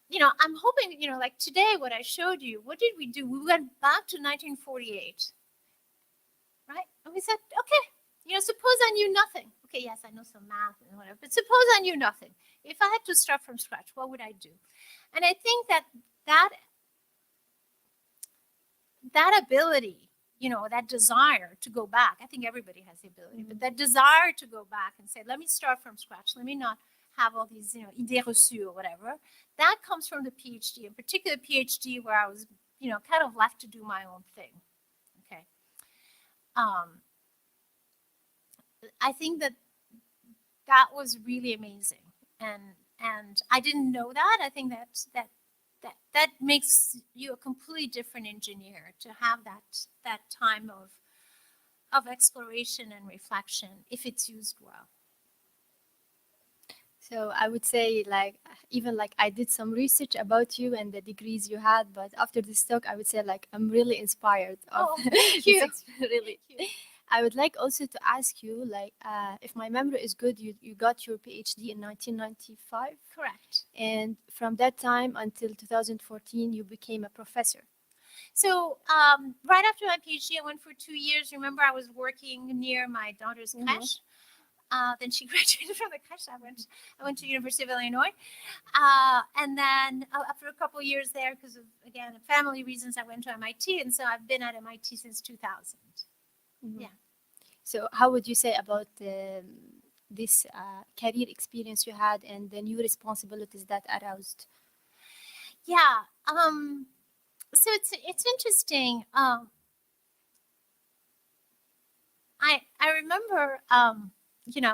You know, I'm hoping, you know, like today, what I showed you, what did we do? We went back to 1948, right? And we said, okay, you know, suppose I knew nothing. Okay, yes, I know some math and whatever, but suppose I knew nothing. If I had to start from scratch, what would I do? And I think that ability, you know, that desire to go back, I think everybody has the ability, but that desire to go back and say, let me start from scratch, let me not have all these, you know, idées reçues or whatever, that comes from the PhD, in particular PhD where I was, you know, kind of left to do my own thing, I think that was really amazing, and I didn't know that. I think that makes you a completely different engineer, to have that time of exploration and reflection if it's used well. So I would say, like, even like I did some research about you and the degrees you had, but after this talk, I would say like I'm really inspired of Oh, thank you. really. Thank you. I would like also to ask you, like, if my memory is good, you got your PhD in 1995, Correct. and from that time until 2014, you became a professor. So right after my PhD, I went for 2 years. Remember, I was working near my daughter's crèche. Then she graduated from the crèche. I went to University of Illinois. And then after a couple of years there, because of, again, family reasons, I went to MIT. And so I've been at MIT since 2000. Yeah. So how would you say about this career experience you had and the new responsibilities that aroused? Yeah. So it's interesting. I remember,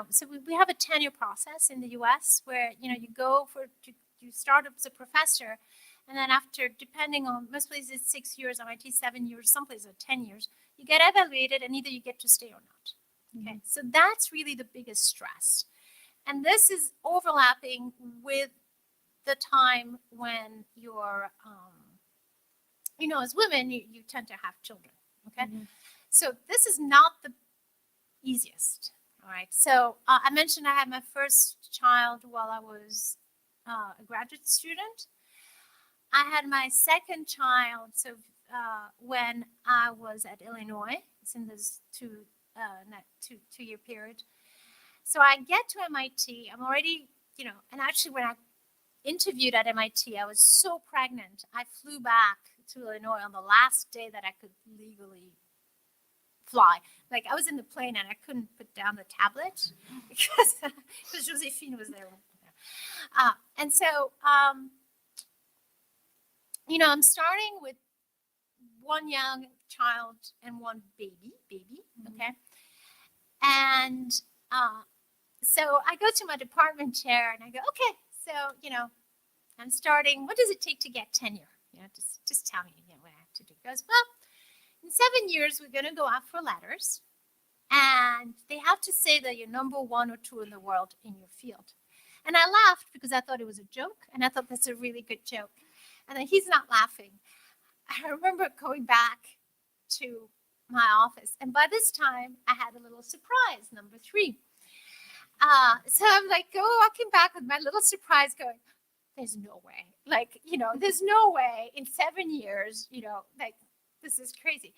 so we have a tenure process in the U.S. where, you go you start up as a professor, and then after, depending on, most places it's 6 years, MIT 7 years, some places are 10 years, you get evaluated and either you get to stay or not. Okay, so that's really the biggest stress. And this is overlapping with the time when you're, as women, you tend to have children. Okay, so this is not the easiest. All right, so I mentioned I had my first child while I was a graduate student. I had my second child when I was at Illinois. It's in this two-year period. So I get to MIT. I'm already, and actually when I interviewed at MIT, I was so pregnant. I flew back to Illinois on the last day that I could legally fly. Like, I was in the plane and I couldn't put down the tablet because Josephine was there. And so, I'm starting with one young child and one baby, okay? And so I go to my department chair and I go, okay, so, I'm starting, what does it take to get tenure? Just tell me what I have to do. He goes, well, in 7 years, we're going to go out for letters, and they have to say that you're number 1 or 2 in the world in your field. And I laughed because I thought it was a joke, and I thought that's a really good joke. And then he's not laughing. I remember going back to my office, and by this time, I had a little surprise, number 3. So I'm like, walking back with my little surprise going, there's no way. Like, there's no way in 7 years, like, this is crazy.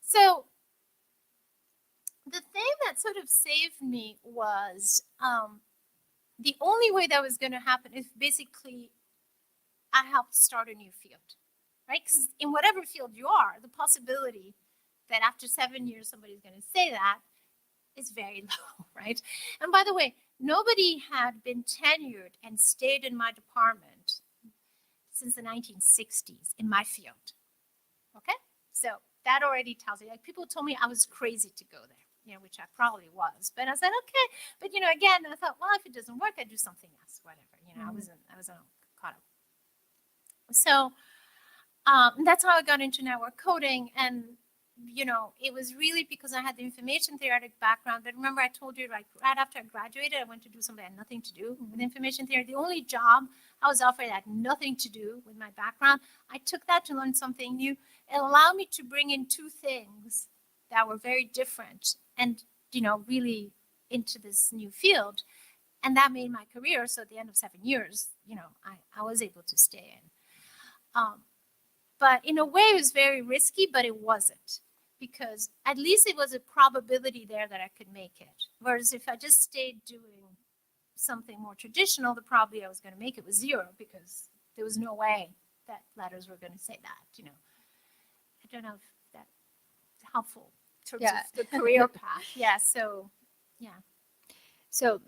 So the thing that sort of saved me was the only way that was going to happen is basically I helped start a new field, right? Because in whatever field you are, the possibility that after 7 years somebody's going to say that is very low, right? And by the way, nobody had been tenured and stayed in my department since the 1960s in my field, okay? So that already tells you, like, people told me I was crazy to go there, which I probably was. But I said, okay. But, again, I thought, well, if it doesn't work, I'd do something else, whatever. I wasn't caught up. So that's how I got into network coding. And, it was really because I had the information theoretic background. But remember, I told you, like, right after I graduated, I went to do something that had nothing to do with information theory. The only job I was offered had nothing to do with my background. I took that to learn something new. It allowed me to bring in 2 things that were very different and, really into this new field. And that made my career. So at the end of 7 years, I was able to stay in. But in a way, it was very risky, but it wasn't. Because at least it was a probability there that I could make it. Whereas if I just stayed doing something more traditional, the probability I was going to make it was 0 because there was no way that letters were going to say that, I don't know if that's helpful in terms of the career path. Yeah, so, yeah. So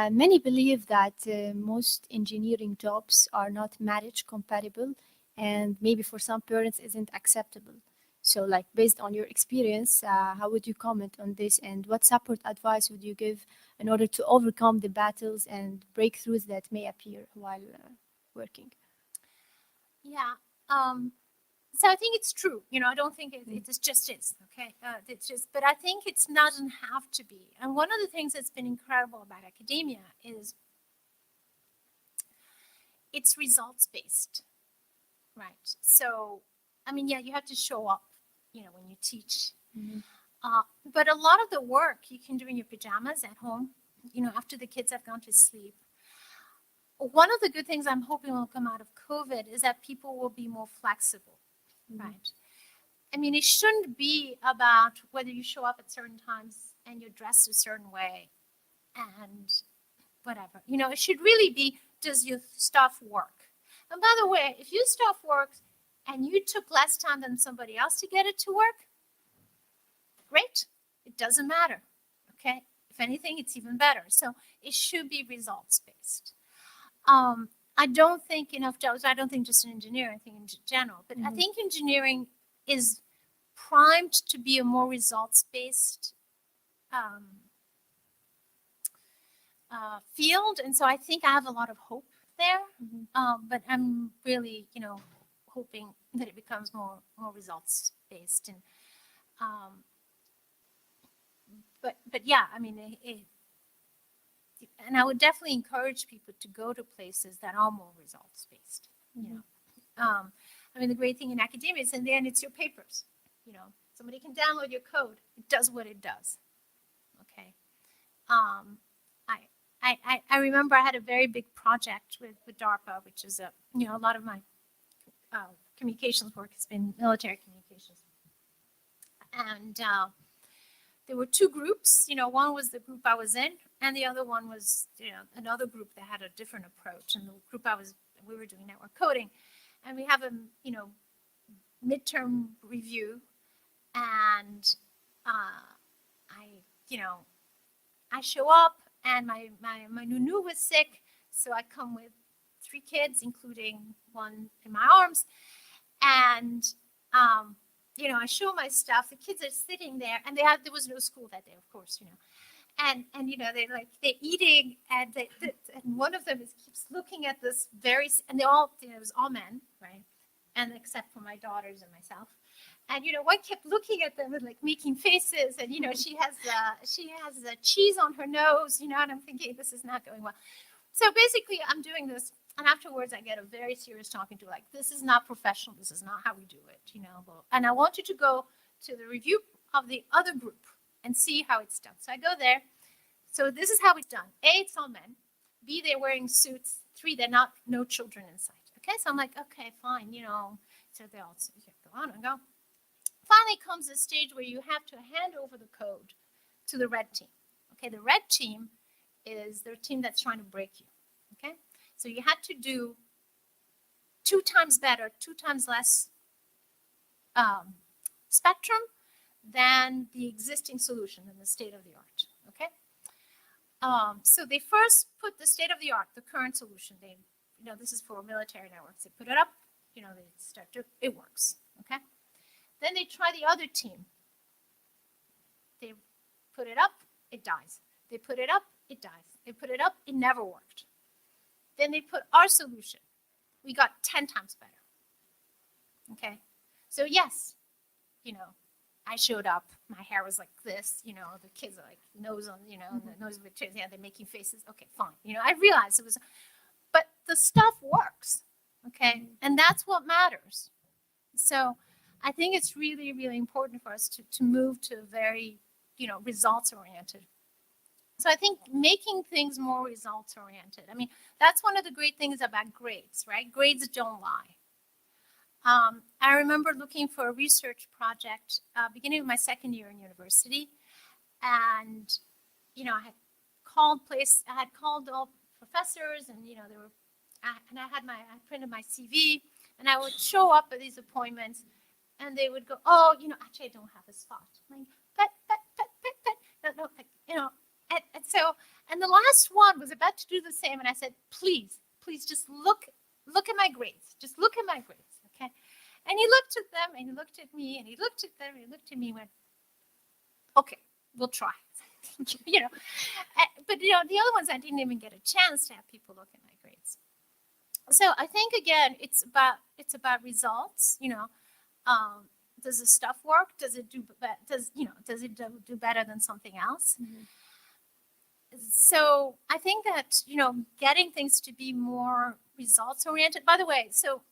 many believe that most engineering jobs are not marriage compatible and maybe for some parents isn't acceptable. So like based on your experience, how would you comment on this, and what support advice would you give in order to overcome the battles and breakthroughs that may appear while working? Yeah. So I think it's true. I don't think it just is. Okay. It's just, but I think it doesn't have to be. And one of the things that's been incredible about academia is it's results based, right? So, I mean, yeah, you have to show up, when you teach. But a lot of the work you can do in your pajamas at home, after the kids have gone to sleep. One of the good things I'm hoping will come out of COVID is that people will be more flexible, right? I mean, it shouldn't be about whether you show up at certain times and you're dressed a certain way and whatever. It should really be, does your stuff work? And by the way, if your stuff works and you took less time than somebody else to get it to work, great. It doesn't matter, okay? If anything, it's even better. So it should be results-based. I don't think enough jobs, I don't think just in engineering, I think in general, but I think engineering is primed to be a more results-based field. And so I think I have a lot of hope there, but I'm really, hoping that it becomes more results-based. And but yeah, I mean, and I would definitely encourage people to go to places that are more results-based. I mean, the great thing in academia is in the end, it's your papers. Somebody can download your code. It does what it does. Okay. I remember I had a very big project with DARPA, which is a lot of my communications work has been military communications. And there were two groups. One was the group I was in, and the other one was another group that had a different approach. And the group we were doing network coding, and we have a midterm review, and I show up, and my nunu was sick, so I come with 3 kids, including one in my arms, and I show my stuff. The kids are sitting there, and there was no school that day, of course, and they're eating, and and one of them keeps looking at this and they all, it was all men, right, and except for my daughters and myself. And one kept looking at them and making faces, and she has cheese on her nose, and I'm thinking this is not going well. So basically, I'm doing this, and afterwards I get a very serious talking to, this is not professional, this is not how we do it, and I want you to go to the review of the other group and see how it's done. So I go there. So this is how it's done. A, it's all men. B, they're wearing suits. 3, they're no children inside. Okay, so I'm like, okay, fine, so they all go on and go. Finally comes a stage where you have to hand over the code to the red team. Okay, the red team is the team that's trying to break you. Okay, so you had to do 2 times better, 2 times less spectrum than the existing solution in the state of the art. Okay, so they first put the state of the art, the current solution. They, this is for military networks. They put it up. They start to, it works. Okay. Then they try the other team. They put it up, it dies. They put it up, it dies. They put it up, it never worked. Then they put our solution. We got 10 times better. Okay? So yes, I showed up. My hair was like this, the kids are nose on, the nose of the kids, yeah, they're making faces. Okay, fine. I realized it was, but the stuff works. Okay? And that's what matters. So I think it's really, really important for us to move to a very, results-oriented. So I think making things more results-oriented. I mean, that's one of the great things about grades, right? Grades don't lie. I remember looking for a research project beginning of my second year in university, and I had called all professors, and I printed my CV, and I would show up at these appointments. And they would go, oh, actually, I don't have a spot. I'm like, no, and the last one was about to do the same. And I said, please, just look at my grades. Just look at my grades, okay? And he looked at them, and he looked at me, and he looked at them, and he looked at me, and went, okay, we'll try. You know, but you know, the other ones I didn't even get a chance to have people look at my grades. So I think again, it's about results. You know, does the stuff work? Does it do better than something else? Mhm. So I think that, you know, getting things to be more results oriented. By the way, so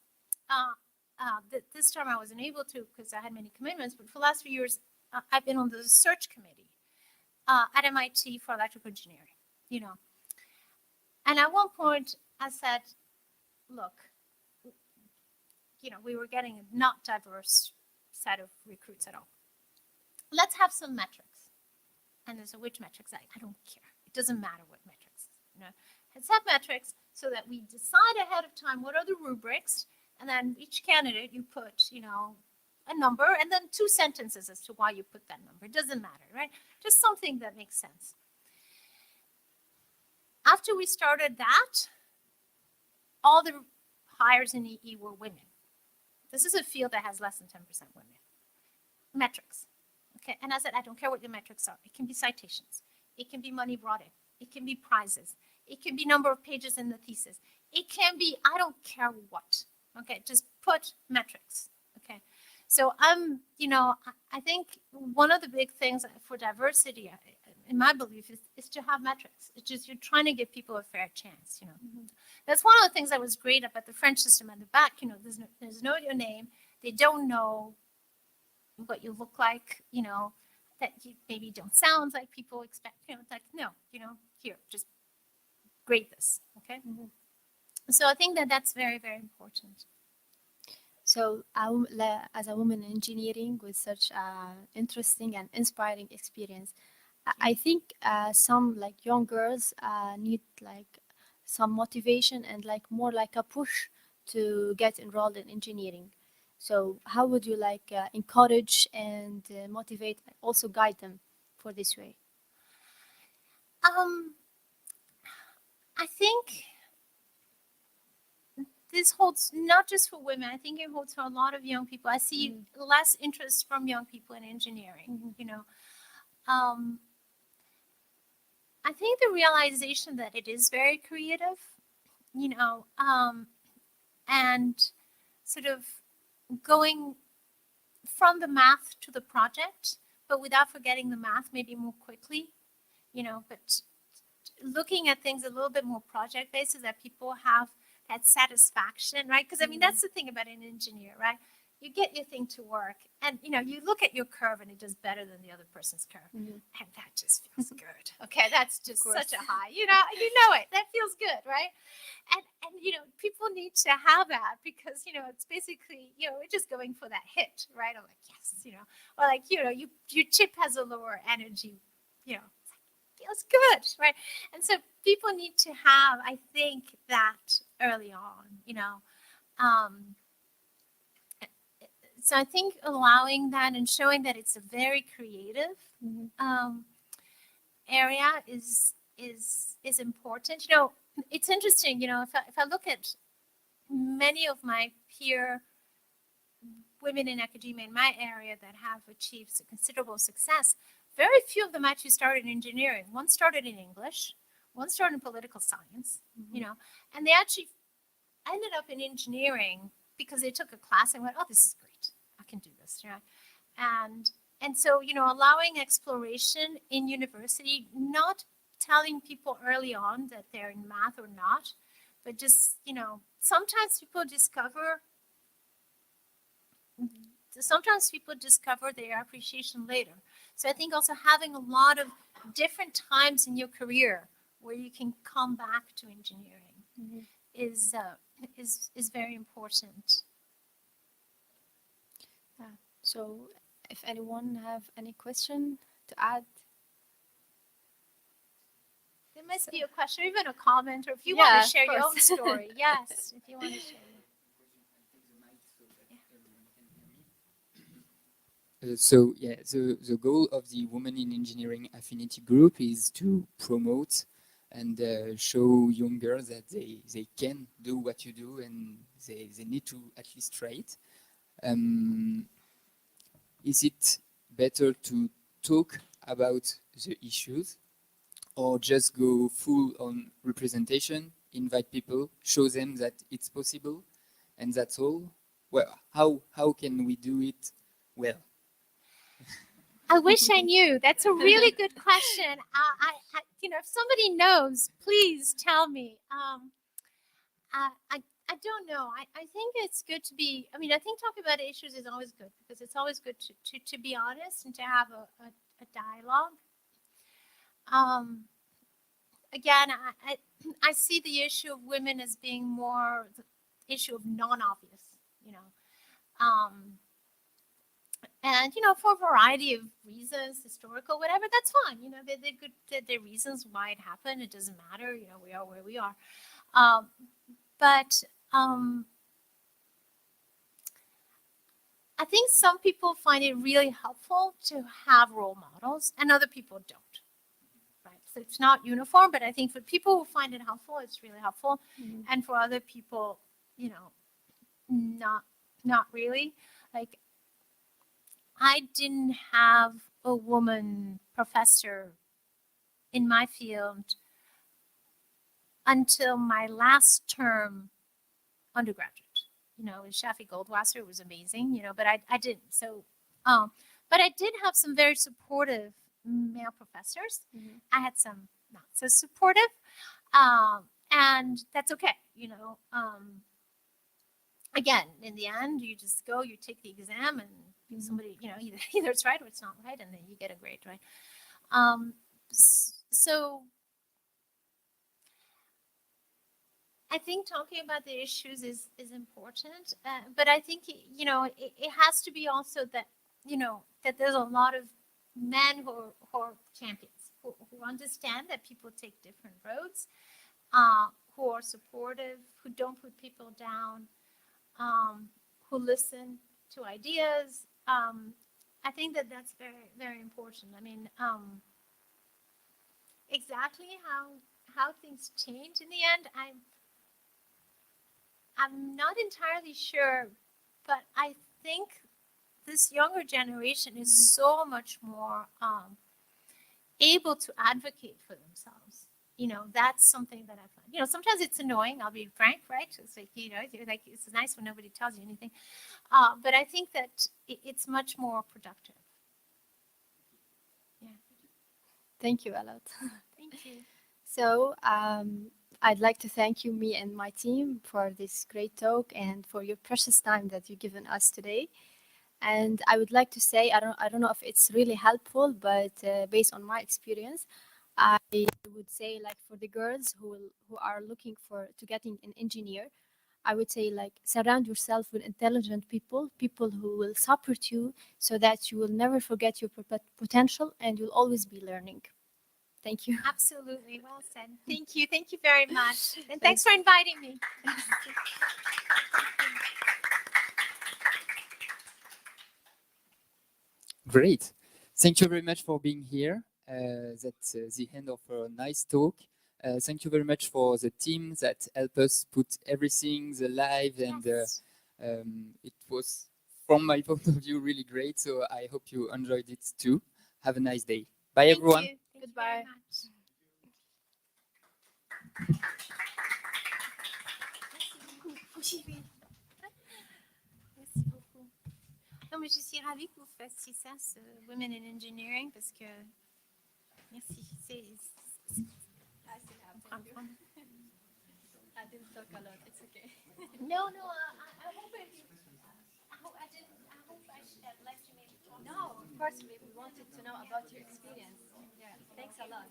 this term I wasn't able to because I had many commitments. But for the last few years, I've been on the search committee at MIT for electrical engineering. You know, and at one point I said, look, you know, we were getting a not diverse set of recruits at all. Let's have some metrics. And there's which metrics? I don't care. It doesn't matter what metrics. You know, let's have metrics so that we decide ahead of time what are the rubrics, and then each candidate you put, you know, a number and then 2 sentences as to why you put that number. It doesn't matter, right? Just something that makes sense. After we started that, all the hires in EE were women. This is a field that has less than 10% women. Metrics. Okay, and I said, I don't care what your metrics are. It can be citations. It can be money brought in. It can be prizes. It can be number of pages in the thesis. It can be, I don't care what. Okay, just put metrics. Okay, so you know, I think one of the big things for diversity, in my belief, is to have metrics. It's just you're trying to give people a fair chance. You know, that's one of the things that was great about the French system at the back. You know, there's no your name. They don't know what you look like, you know, that you maybe don't sound like people expect, you know, like, no, you know, here, just grade this, okay? So I think that that's very, very important. So, as a woman in engineering with such interesting and inspiring experience, I think some like young girls need like some motivation and like more like a push to get enrolled in engineering. So, how would you like encourage and motivate, also guide them for this way? I think this holds not just for women. I think it holds for a lot of young people. I see less interest from young people in engineering. You know, I think the realization that it is very creative, you know, and sort of going from the math to the project, but without forgetting the math, maybe more quickly, you know, but looking at things a little bit more project-based so that people have that satisfaction, right? Because, I mean, that's the thing about an engineer, right? You get your thing to work, and, you know, you look at your curve, and it does better than the other person's curve. And that just feels good. Okay, that's just such a high. You know it. That feels good, right? And you know, people need to have that because, you know, it's basically, you know, we're just going for that hit, right? I'm like, yes, you know, or like, you know, your chip has a lower energy, you know, feels good, right? And so people need to have, I think, that early on, you know. So I think allowing that and showing that it's a very creative area is important. You know, it's interesting. You know, if I look at many of my peer women in academia in my area that have achieved considerable success, very few of them actually started in engineering. One started in English, one started in political science. You know, and they actually ended up in engineering because they took a class and went, oh, this is great. I can do this, you know. And so, you know, allowing exploration in university, not telling people early on that they're in math or not, but just, you know, sometimes people discover their appreciation later. So I think also having a lot of different times in your career where you can come back to engineering is very important. So, if anyone have any question to add, There must be a question, or even a comment, or if you want to share your own story. Yes, if you want to share. So yeah, the goal of the Women in Engineering Affinity group is to promote and show young girls that they can do what you do and they need to at least try it. Is it better to talk about the issues or just go full on representation, invite people, show them that it's possible, and that's all? Well, how can we do it well? I wish I knew. That's a really good question. If somebody knows, please tell me. I don't know. I think it's good to be. I mean, I think talking about issues is always good because it's always good to be honest and to have a dialogue. Again, I see the issue of women as being more the issue of non-obvious, and for a variety of reasons, historical, whatever, that's fine. They're good. They're reasons why it happened. It doesn't matter. We are where we are. But I think some people find it really helpful to have role models, and other people don't. Right? So it's not uniform, but I think for people who find it helpful, it's really helpful, and for other people, not really. Like, I didn't have a woman professor in my field until my last term undergraduate. With Shafi Goldwasser, it was amazing, but I didn't. So, but I did have some very supportive male professors. I had some not so supportive, and that's okay. Again, in the end, you just go, you take the exam, and somebody, either it's right or it's not right, and then you get a grade, right? So I think talking about the issues is important, but I think it has to be also that that there's a lot of men who are champions, who understand that people take different roads, who are supportive, who don't put people down, who listen to ideas. I think that that's very, very important. I mean, exactly how things change in the end, I'm not entirely sure, but I think this younger generation is so much more able to advocate for themselves. That's something that I find. Sometimes it's annoying. I'll be frank, right? It's like it's nice when nobody tells you anything, but I think that it's much more productive. Yeah. Thank you a lot. Thank you. So I'd like to thank you, me and my team, for this great talk and for your precious time that you've given us today. And I would like to say, I don't know if it's really helpful, but based on my experience, I would say, like, for the girls who are looking to getting an engineer, I would say, like, surround yourself with intelligent people who will support you, so that you will never forget your potential and you'll always be learning. Thank you. Absolutely. Well said. Thank you. Thank you very much. And thanks for inviting me. Great. Thank you very much for being here. That's the end of a nice talk. Thank you very much for the team that helped us put everything, the live, and Yes. it was, from my point of view, really great. So I hope you enjoyed it too. Have a nice day. Bye, Thank everyone. you. Thank Goodbye. you very much. Merci beaucoup. Non, mais je suis ravie que vous fassiez ça, ce Women in Engineering, parce que merci. I didn't talk a lot. It's okay. No, I hope I hope I should have left you maybe talk. No, of course we wanted to know about your experience. Yeah, thanks a lot.